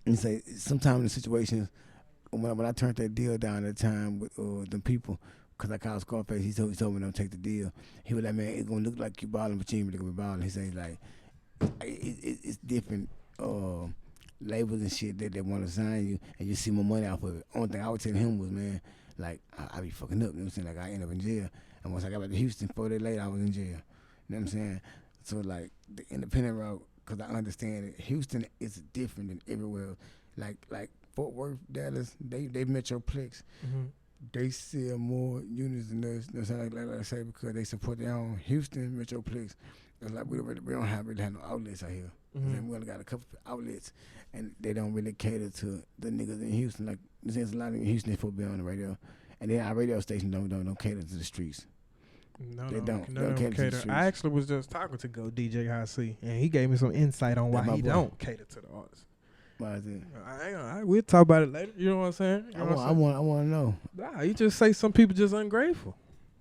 And say sometimes in situations, when I turned that deal down at the time with them people, cause I called Scarface. He told me don't take the deal. He was like, man, it's gonna look like you balling, but you ain't really gonna be balling. He said like, it's different labels and shit that they want to sign you, and you see more money off of it. Only thing I would tell him was, man, like I be fucking up. You know what I'm saying? Like I end up in jail, and once I got back to Houston, 4 days later I was in jail. You know what I'm saying? So like the independent route, cause I understand it. Houston is different than everywhere. Like Fort Worth, Dallas, they metroplex. Mm-hmm. They sell more units than us. That's like I say, because they support their own. Houston metroplex. Like we don't really have no outlets out here. We only got a couple outlets, and they don't really cater to the niggas in Houston. Like there's a lot of Houston people be on the radio, and then our radio station don't cater to the streets. No, they don't. No, cater to the streets. I actually was just talking to Go DJ High C, and he gave me some insight on why he don't cater to the artists. Why is it? We'll talk about it later. You know what I'm saying? I want to know. Nah, he just say some people just ungrateful.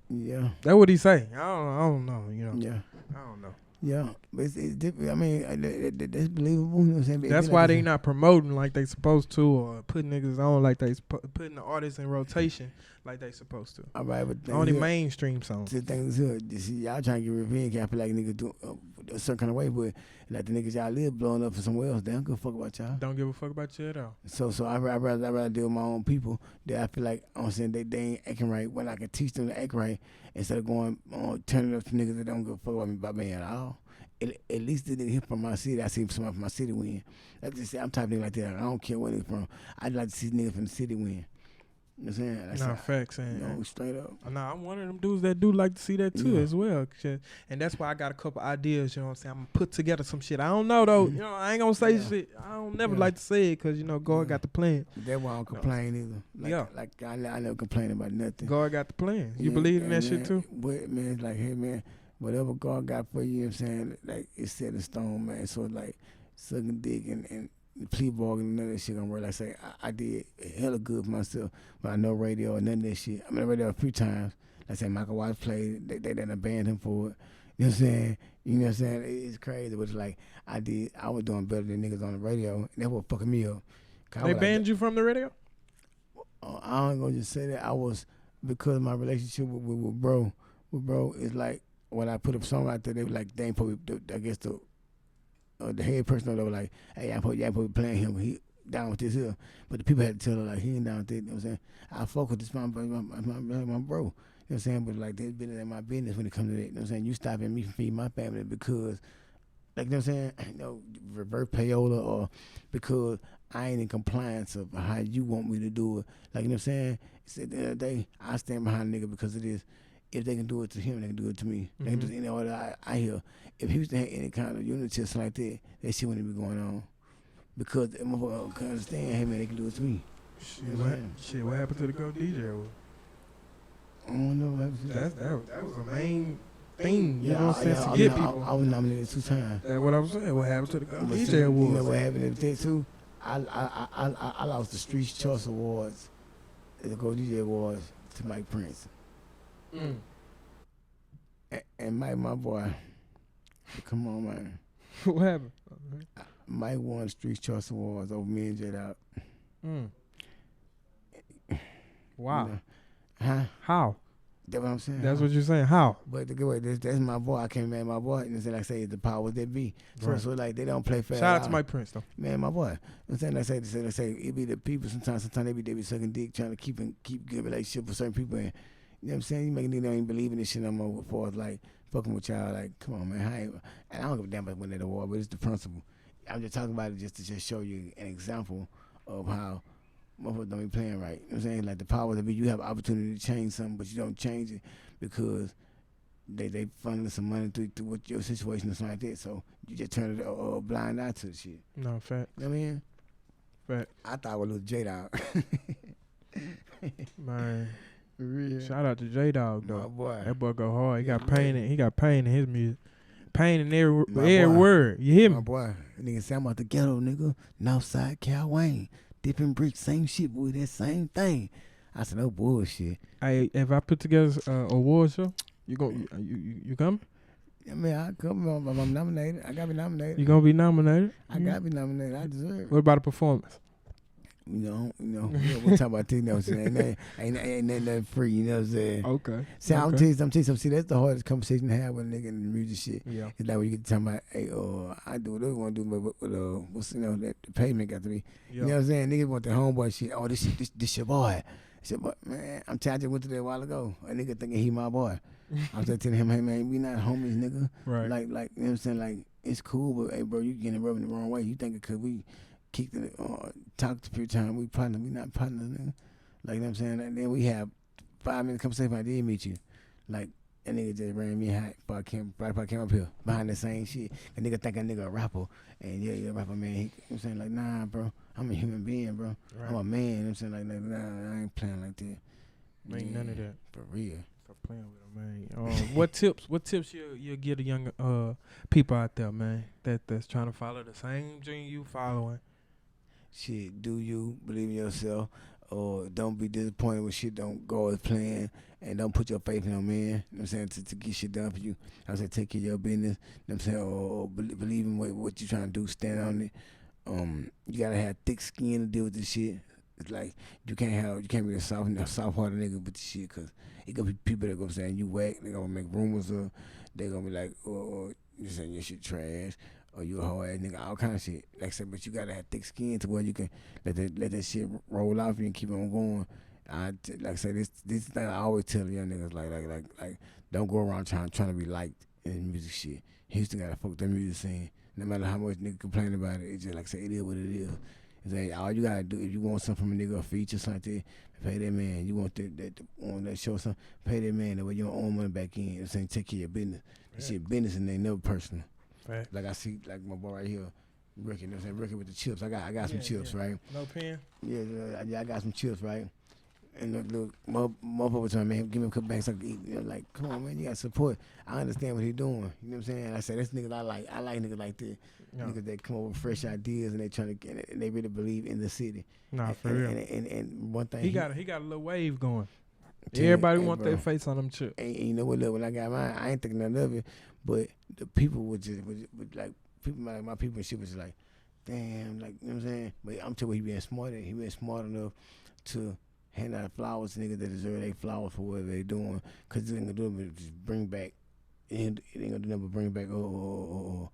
Yeah. That's what he say. I don't know. You know. Yeah. I don't know. Yeah, but it's different. I mean, that's believable. You know what I'm saying? That's why they not promoting like they supposed to, or putting niggas on like they putting the artists in rotation like they supposed to. All right, but only mainstream songs. The thing is here, y'all trying to get revenge. I feel like niggas do a certain kind of way, but like the niggas y'all live blowing up for somewhere else. They don't give a fuck about y'all. Don't give a fuck about you at all. So I rather deal with my own people that I feel like I'm saying they ain't acting right when I can teach them to act right instead of going turning up to niggas that don't give a fuck about me at all. At least they didn't hear from my city. I see somebody from my city win. Let's just say I'm type of nigga like that. I don't care where they from. I'd like to see niggas from the city win. You know what I'm saying? Facts, and straight up. Nah, I'm one of them dudes that do like to see that too as well. And that's why I got a couple ideas, you know what I'm saying? I'm gonna put together some shit. I don't know though, you know, I ain't gonna say shit. I don't never like to say it because, you know, God got the plan. That's why I don't complain either. Like I never complain about nothing. God got the plan. You believe in that shit too? But man, it's like, hey man, whatever God got for you, you know what I'm saying? Like it's set in stone, man. So like sucking dick and plea bargaining, none of that shit gonna work. Like I say, I did hella good for myself, but I know radio and none of that shit. I mean, radio a few times. Like I say, Michael Watts played, they done banned him for it. You know what I'm saying? You know what I'm saying? It's crazy, but it's like I was doing better than niggas on the radio, and that was fucking me up. They banned you from the radio? I ain't gonna just say that. I was, because of my relationship with bro, it's like when I put a song out there, they were like, they ain't probably, I guess the head person, they were like, hey, y'all probably playing him. He down with this here. But the people had to tell her, like, he ain't down with it. You know what I'm saying? I fuck with this my bro. You know what I'm saying? But, like, there's been in my business when it comes to that. You know what I'm saying? You stopping me from feeding my family because, like, you know what I'm saying? You know, reverse payola, or because I ain't in compliance of how you want me to do it. Like, you know what I'm saying? It's at the end of the day, I stand behind a nigga because it is. If they can do it to him, they can do it to me. They can do it any order I hear. If Houston had any kind of unity or something like that shit wouldn't be going on. Because the motherfucker can understand, hey man, they can do it to me. What happened to the Go DJ? I don't know what happened to that. That was the main thing, you know what I'm saying, to get people. I was nominated 2 times. That's what I'm saying. What happened to the Go DJ Awards? You know what happened to that too? I lost the Streets Choice Awards, the Go DJ Awards, to Mike Prince. And Mike, my boy, come on, man. What happened? Mike won Streets Choice Awards over me and J Dog. Wow. You know? Huh? How? That's what I'm saying. That's what you're saying. How? But the good way, that's my boy. I can't man my boy. And like I say, the powers that be. So like they don't play fair. Shout out to Mike Prince though. Man, my boy. I'm saying, they say it be the people sometimes they be sucking dick, trying to keep good relationship with certain people. And you know what I'm saying? You make niggas don't even believe in this shit no more. For like fucking with y'all, like come on, man. And I don't give a damn about winning that award, but it's the principle. I'm just talking about it just to show you an example of how motherfuckers don't be playing right. You know what I'm saying? Like the power that be, you have opportunity to change something, but you don't change it because they funneling some money through what your situation or something like that. So you just turn a blind eye to the shit. No, fact. You know what I mean? Fact. I thought it was a little J-Dog. Man. Real. Shout out to J-Dog though. My boy. That boy go hard. He got pain in his music. Pain in every word. You hear me? My boy. Nigga say I'm out the ghetto, nigga. Northside Calwayne. Dipping bricks, same shit, boy. That same thing. I said, no bullshit. Hey, if I put together an award show, you coming? I mean, I come. I'm nominated. I gotta be nominated. You gonna be nominated? I gotta be nominated. I deserve it. What about a performance? we'll talk about things. You know what I'm saying? Ain't nothing free. You know what I'm saying? Okay. See, I'm Okay. telling you something. See, that's the hardest conversation to have with a nigga in the music shit. Yeah. It's like when you get to talking about, hey, I do what I want to do, but what's that the payment got to be. Yeah. You know what I'm saying? Niggas want the homeboy shit. Oh, this your boy. Shit, but man, I'm telling you, I just went to that a while ago. A nigga thinking he my boy. I was just telling him, hey man, we not homies, nigga. Right. Like, you know what I'm saying? Like, it's cool, but hey, bro, you getting rubbing the wrong way. You think because we kicked it, talked a few times, we partner, we not partners, nigga. Like, you know what I'm saying? And then we have 5 minutes conversation. I did meet you. Like, that nigga just ran me hot before I came up here behind the same shit. A nigga think a nigga a rapper. And yeah, rapper, man. You know what I'm saying? Like, nah, bro. I'm a human being, bro. Right. I'm a man. You know what I'm saying? Like, nah, I ain't playing like that. Ain't none of that. For real. Stop playing with them, man. What tips you give the young people out there, man, that's trying to follow the same dream you following? Shit, do you believe in yourself, or don't be disappointed when shit don't go as planned, and don't put your faith in a man. You know what I'm saying? To get shit done for you. I say take care of your business. You know what I'm saying? Or believe in what you're trying to do. Stand on it. You gotta have thick skin to deal with this shit. It's like you can't be a soft-hearted nigga with this shit, cause it gonna be people that gonna say you whack. They gonna make rumors of. They gonna be like, oh, you saying your shit trash. Or you a hoe ass nigga, all kind of shit. Like I said, but you gotta have thick skin to where you can let that shit roll off you and keep on going. Like I said, this thing I always tell young niggas, like don't go around trying to be liked in the music shit. Houston gotta fuck that music scene. No matter how much nigga complain about it, it's just like I say, it is what it is. It's like all you gotta do if you want something from a nigga, a feature, something like that, pay that man. You want that show something, pay that man. That way you don't own money back in. It's saying take care of your business. This shit business and they never personal. Right. Like I see, like my boy right here, Ricky. You know what I'm saying? Ricky with the chips. I got some chips, right? No pen. Yeah, I got some chips, right? And look, motherfucker told me, man, give me a couple bags so I can eat. You know, like, come on, man, you got support. I understand what he doing. You know what I'm saying? I said, that's niggas I like. I like niggas like that. Yeah. Niggas that come up with fresh ideas and they trying to get it, and they really believe in the city. Nah, for real. And one thing He got a little wave going. tell you, Everybody hey, want bro, their face on them chips. and you know what? Look, when I got mine, I ain't thinking nothing of it. But the people would like people, my people and shit was just like, damn, like you know what I'm saying. But I'm telling you, he been smart. He been smart enough to hand out flowers to niggas that deserve their flowers for whatever they doing. Cause it ain't gonna do nothing but just bring back. It ain't gonna do nothing but bring back or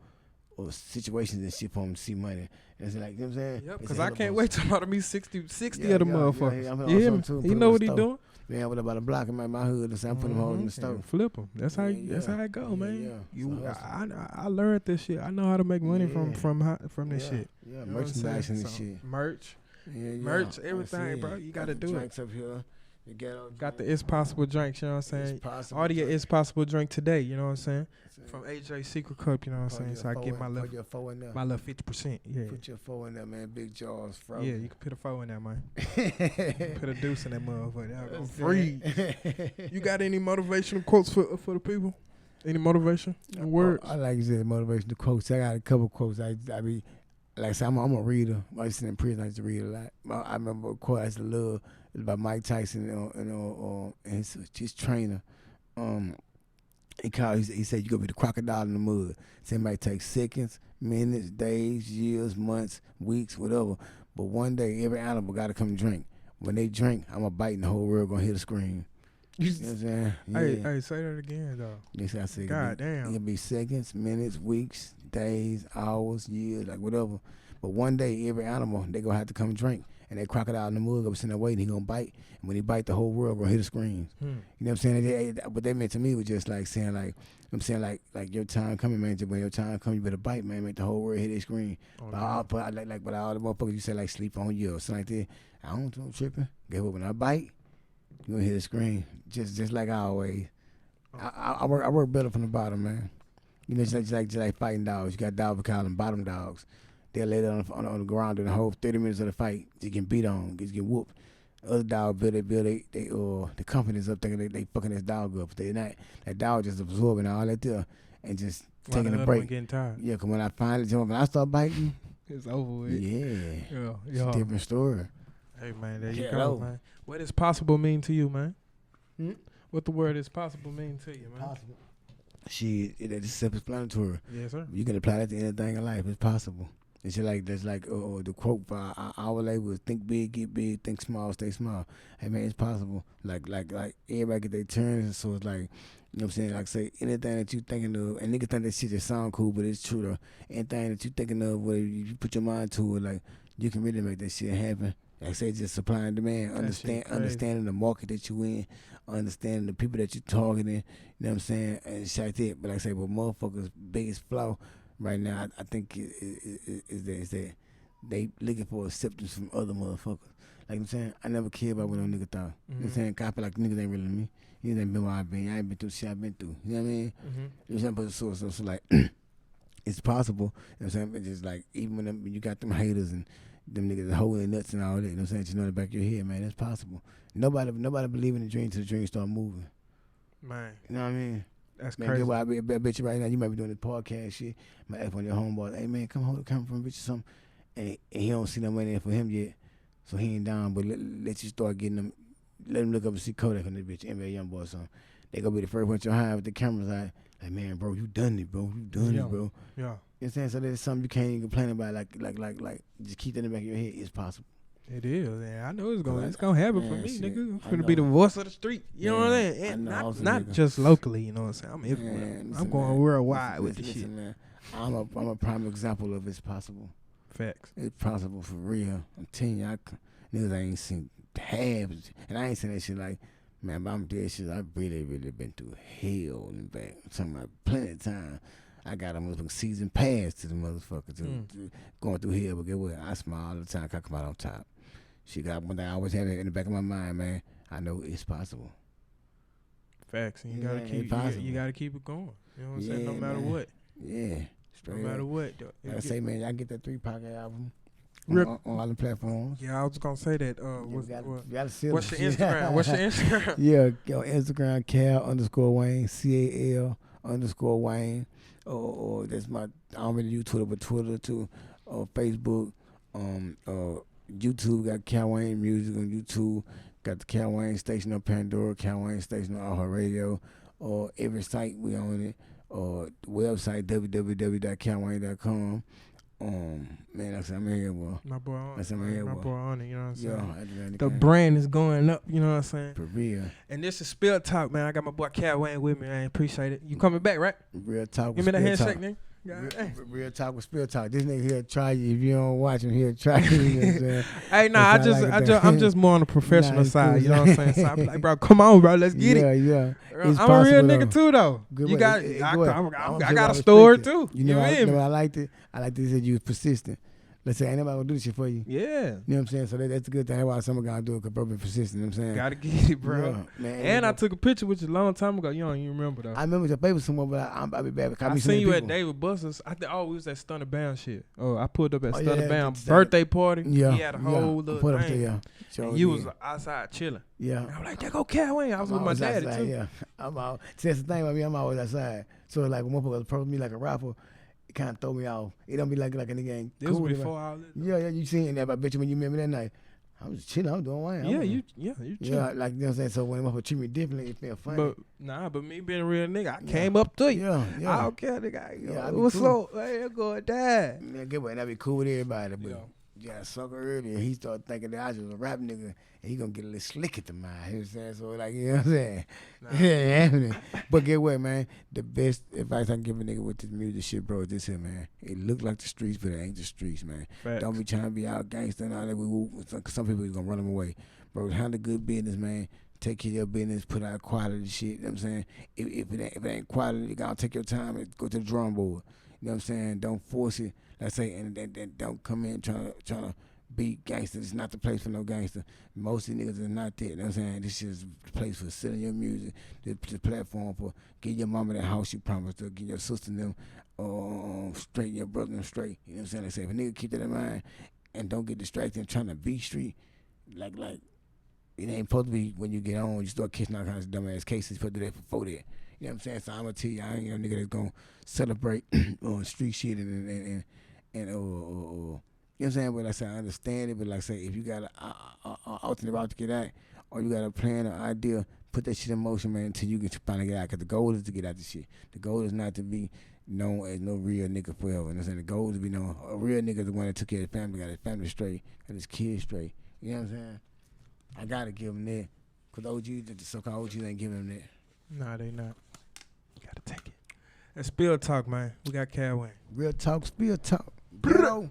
situations and shit for them to see money. And it's like, you know what I'm saying? Yep, It's because a I hell of can't a- wait till about me 60 of the Yeah, motherfuckers. I'm You hear also me? too, He put know them what in he the doing. Man, what about a block in my hood? And I'm putting them hoes in the store. Flip them. That's how. Yeah, That's yeah. how it go, Yeah, man. yeah. You, So I learned this shit. I know how to make money Yeah. from this Yeah, shit. Yeah, You know what I'm merchandise saying? and So, shit. merch, Yeah, merch, I everything, see bro. it. You gotta do it. Drinks up here. The ghetto Got the drink. It's Possible drinks. You know what I'm It's saying? possible Audio drink. It's Possible drink today. You know what I'm saying? That's it. From AJ Secret Cup. You know what I'm Put saying? your So I four get in- my put little your four in there. 50%. Yeah. Put your four in there, man. Big jaws, frozen. Yeah, you can put a 4 in there, man. Put a deuce in that motherfucker. That'll go That's free. it. You got any motivational quotes for the people? Any motivation and words? I like you said, motivational quotes. I got a couple quotes. I be like I said, I'm a reader. I used to in prison. I used to read a lot. I remember a quote I used to love. It's about Mike Tyson and his trainer. He said, "You gonna be the crocodile in the mud." So it might take seconds, minutes, days, years, months, weeks, whatever. But one day, every animal got to come drink. When they drink, I'm a bite, and the whole world gonna hear the scream. You know what I'm saying? Yeah. Hey, say that again, though. Yes, I said, God damn. It can be seconds, minutes, weeks, days, hours, years, like whatever. But one day, every animal, they gonna have to come drink. And that crocodile in the mud gonna be sitting there waiting, he gonna bite. And when he bite, the whole world gonna hear the screams. You know what I'm saying? What they meant to me was just like saying, like, I'm saying, like your time coming, man. When your time comes, you better bite, man. Make the whole world hear their scream. But all the motherfuckers you say, like, sleep on you or something like that. I don't tripping. Guess what? When I bite, you gonna hear the scream. Just like I always. I work better from the bottom, man. You know, just like fighting dogs. You got dogs, we call them bottom dogs. They'll lay down on the ground during the whole 30 minutes of the fight. Just get beat on, just get whooped. Other dogs build the confidence up thinking they fucking this dog up. They not. That dog just absorbing all that there and just taking a break. Getting tired. Yeah, cause when I finally jump and I start biting, It's over with. yeah, it's Yeah. a different story. Hey, man, there you Yeah, go, no. man. What does possible mean to you, man? Hmm? What the word is possible mean to you, man? Shit, it's self-explanatory. Yes, sir. You can apply that to anything in life. It's possible. It's just like that's like the quote by our label is think big, get big, think small, stay small. Hey man, it's possible. Like everybody get their turns, so it's like, you know what I'm saying? Like say anything that you thinking of, and niggas think that shit just sound cool, but it's true though. Anything that you thinking of, where you put your mind to it, like you can really make that shit happen. Like I say, just supply and demand, understanding the market that you in, understanding the people that you targeting, you know what I'm saying, and shit like that. But like I say, but motherfuckers' biggest flaw right now, I think is that they looking for acceptance from other motherfuckers. Like I'm saying, I never cared about what no nigga thought. You know what I'm saying? 'Cause I feel like niggas ain't really me. Niggas ain't been where I've been. I ain't been through the shit I've been through. You know what I mean? You know what I'm saying? But so like, it's possible. You know what I'm saying? It's just like, even when you got them haters and them niggas holding nuts and all that, you know what I'm saying? You know in the back of your head, man, that's possible. Nobody believe in the dream till the dream start moving. Man. You know what I mean? That's man, crazy. I bet you right now, you might be doing this podcast shit. Might ask one of your homeboys, hey man, come hold the camera from bitch or something. And he don't see no money in for him yet. So he ain't down, but let you start getting them, let him look up and see Kodak on this bitch, NBA Young Boy or something. They gonna be the first one to hide with the cameras out. Like, man, bro, you done it, bro. You done it, bro. Yeah. You know what I'm saying? So there's something you can't even complain about. Like, just keep that in the back of your head. It's possible. It is. Yeah, I know it's gonna happen for me, shit. nigga. I'm finna be the voice of the street. You know what I mean? And I know, not just locally. You know what I'm saying? I'm everywhere. Man, I'm going worldwide with the listen, shit. man. I'm a prime example of it's possible. Facts. It's possible for real. I'm telling you, niggas I ain't seen half, and I ain't seen that shit like, man, I'm dead shit. I've really been through hell and back. I'm talking about plenty of time. I got a motherfucking season pass to the motherfucker to going through hell, but get what? I smile all the time. I come out on top. She got one thing I always have in the back of my mind, man. I know it's possible. Facts. And you gotta you gotta keep it going. You know what I'm saying? No matter what. Yeah. No matter what. Like I say, man, y'all get that 3-pocket album Rip. on all the platforms. Yeah, I was gonna say that. What's your Instagram? What's your Instagram? Yeah, on Instagram, Cal_Wayne, CAL_Wayne. Or that's my, I don't really use Twitter, but Twitter too. Facebook, YouTube, got Calwayne Music on YouTube. Got the Calwayne station on Pandora, Calwayne station on All Radio. Or every site we on it. Or the website, www.calwayne.com. Man, that's I'm here, boy. My boy on it. My boy on it, you know what I'm saying? Yeah, the brand is going up, you know what I'm saying? For real. And this is SpillTalk, man. I got my boy Calwayne with me. I appreciate it. You coming back, right? Real talk. Give me that handshake, nigga. Real talk with SpillTalk. This nigga here try you. If you don't watch him, he'll try you. You know what I'm saying? Hey, nah, I'm just more on the professional side. You know what I'm saying? So I be like, bro, come on, bro, let's get it. Yeah. I'm a real nigga too, though. You got, I got a story too. You know what I liked it. I like this. You was persistent. Let's say ain't nobody gonna do this shit for you. Yeah. You know what I'm saying? So that's a good thing. That's why someone gotta do it, because bro be persistent, you know what I'm saying? Gotta get it, bro. Yeah, man, and I took a picture with you a long time ago. You don't even remember though. I remember your paper somewhere, but I'll be back. I seen you at David Buster's. I think we was at Stunner Bound shit. Oh, I pulled up at Stunner Bound birthday party. Yeah. He had a whole little thing. And you was outside chilling. Yeah. And I was like, there go Calwayne. I was with my daddy outside, too. Yeah. I'm out. See, that's the thing about me. I'm always outside. So like when motherfuckers approach me like a rapper, it kind of throw me off. It don't be like a nigga ain't this cool. Was before all this. Yeah, you seen that. I bet you when you met me that night, I was chilling. I was doing Wayne. You chilling. Yeah, like you know what I'm saying. So when motherfuckers treat me differently, it feel funny. But me being a real nigga, I came up to you. Yeah. I don't care, nigga. Yeah, what's cool. up? Hey, I'm going to die. Man, get what? That be cool with everybody, but. Yeah, sucker earlier. He started thinking that I was a rap nigga and he gonna get a little slick at the mind. You know what I'm saying? So like, you know what I'm saying? It ain't happening. But get what, man? The best advice I can give a nigga with this music shit, bro, is this here, man. It look like the streets, but it ain't the streets, man. Facts. Don't be trying to be out gangster and all that. Some people is gonna run them away. Bro, handle good business, man. Take care of your business, put out quality shit, you know what I'm saying? If it ain't quality, you gotta take your time and go to the drawing board. You know what I'm saying? Don't force it. Let's say, and don't come in trying to be gangster. It's not the place for no gangster. Most of these niggas are not that. You know what I'm saying? This is the place for selling your music. The platform for get your mama that house you promised her, get your sister them straight, your brother them straight. You know what I'm saying? They say if a nigga keep that in mind and don't get distracted and trying to be street, like it ain't supposed to be when you get on, you start catching all kinds of dumbass cases. You're supposed to do that before that. You know what I'm saying? So I'm gonna tell you, I ain't a nigga that's gonna celebrate on street shit and you know what I'm saying? But like I said, I understand it. But like I say, if you got an alternate route to get out, or you got a plan or idea, put that shit in motion, man, until you can finally get out. Because the goal is to get out the shit. The goal is not to be known as no real nigga forever. You know what I'm saying? The goal is to be known. A real nigga is the one that took care of his family, got his family straight, got his kids straight. You know what I'm saying? I gotta give him that. Cause OG, the so-called OGs ain't giving him that. Nah, they not. Gotta take it. And Spill Talk, man. We got Calwayne. Real talk, spill talk. Bro.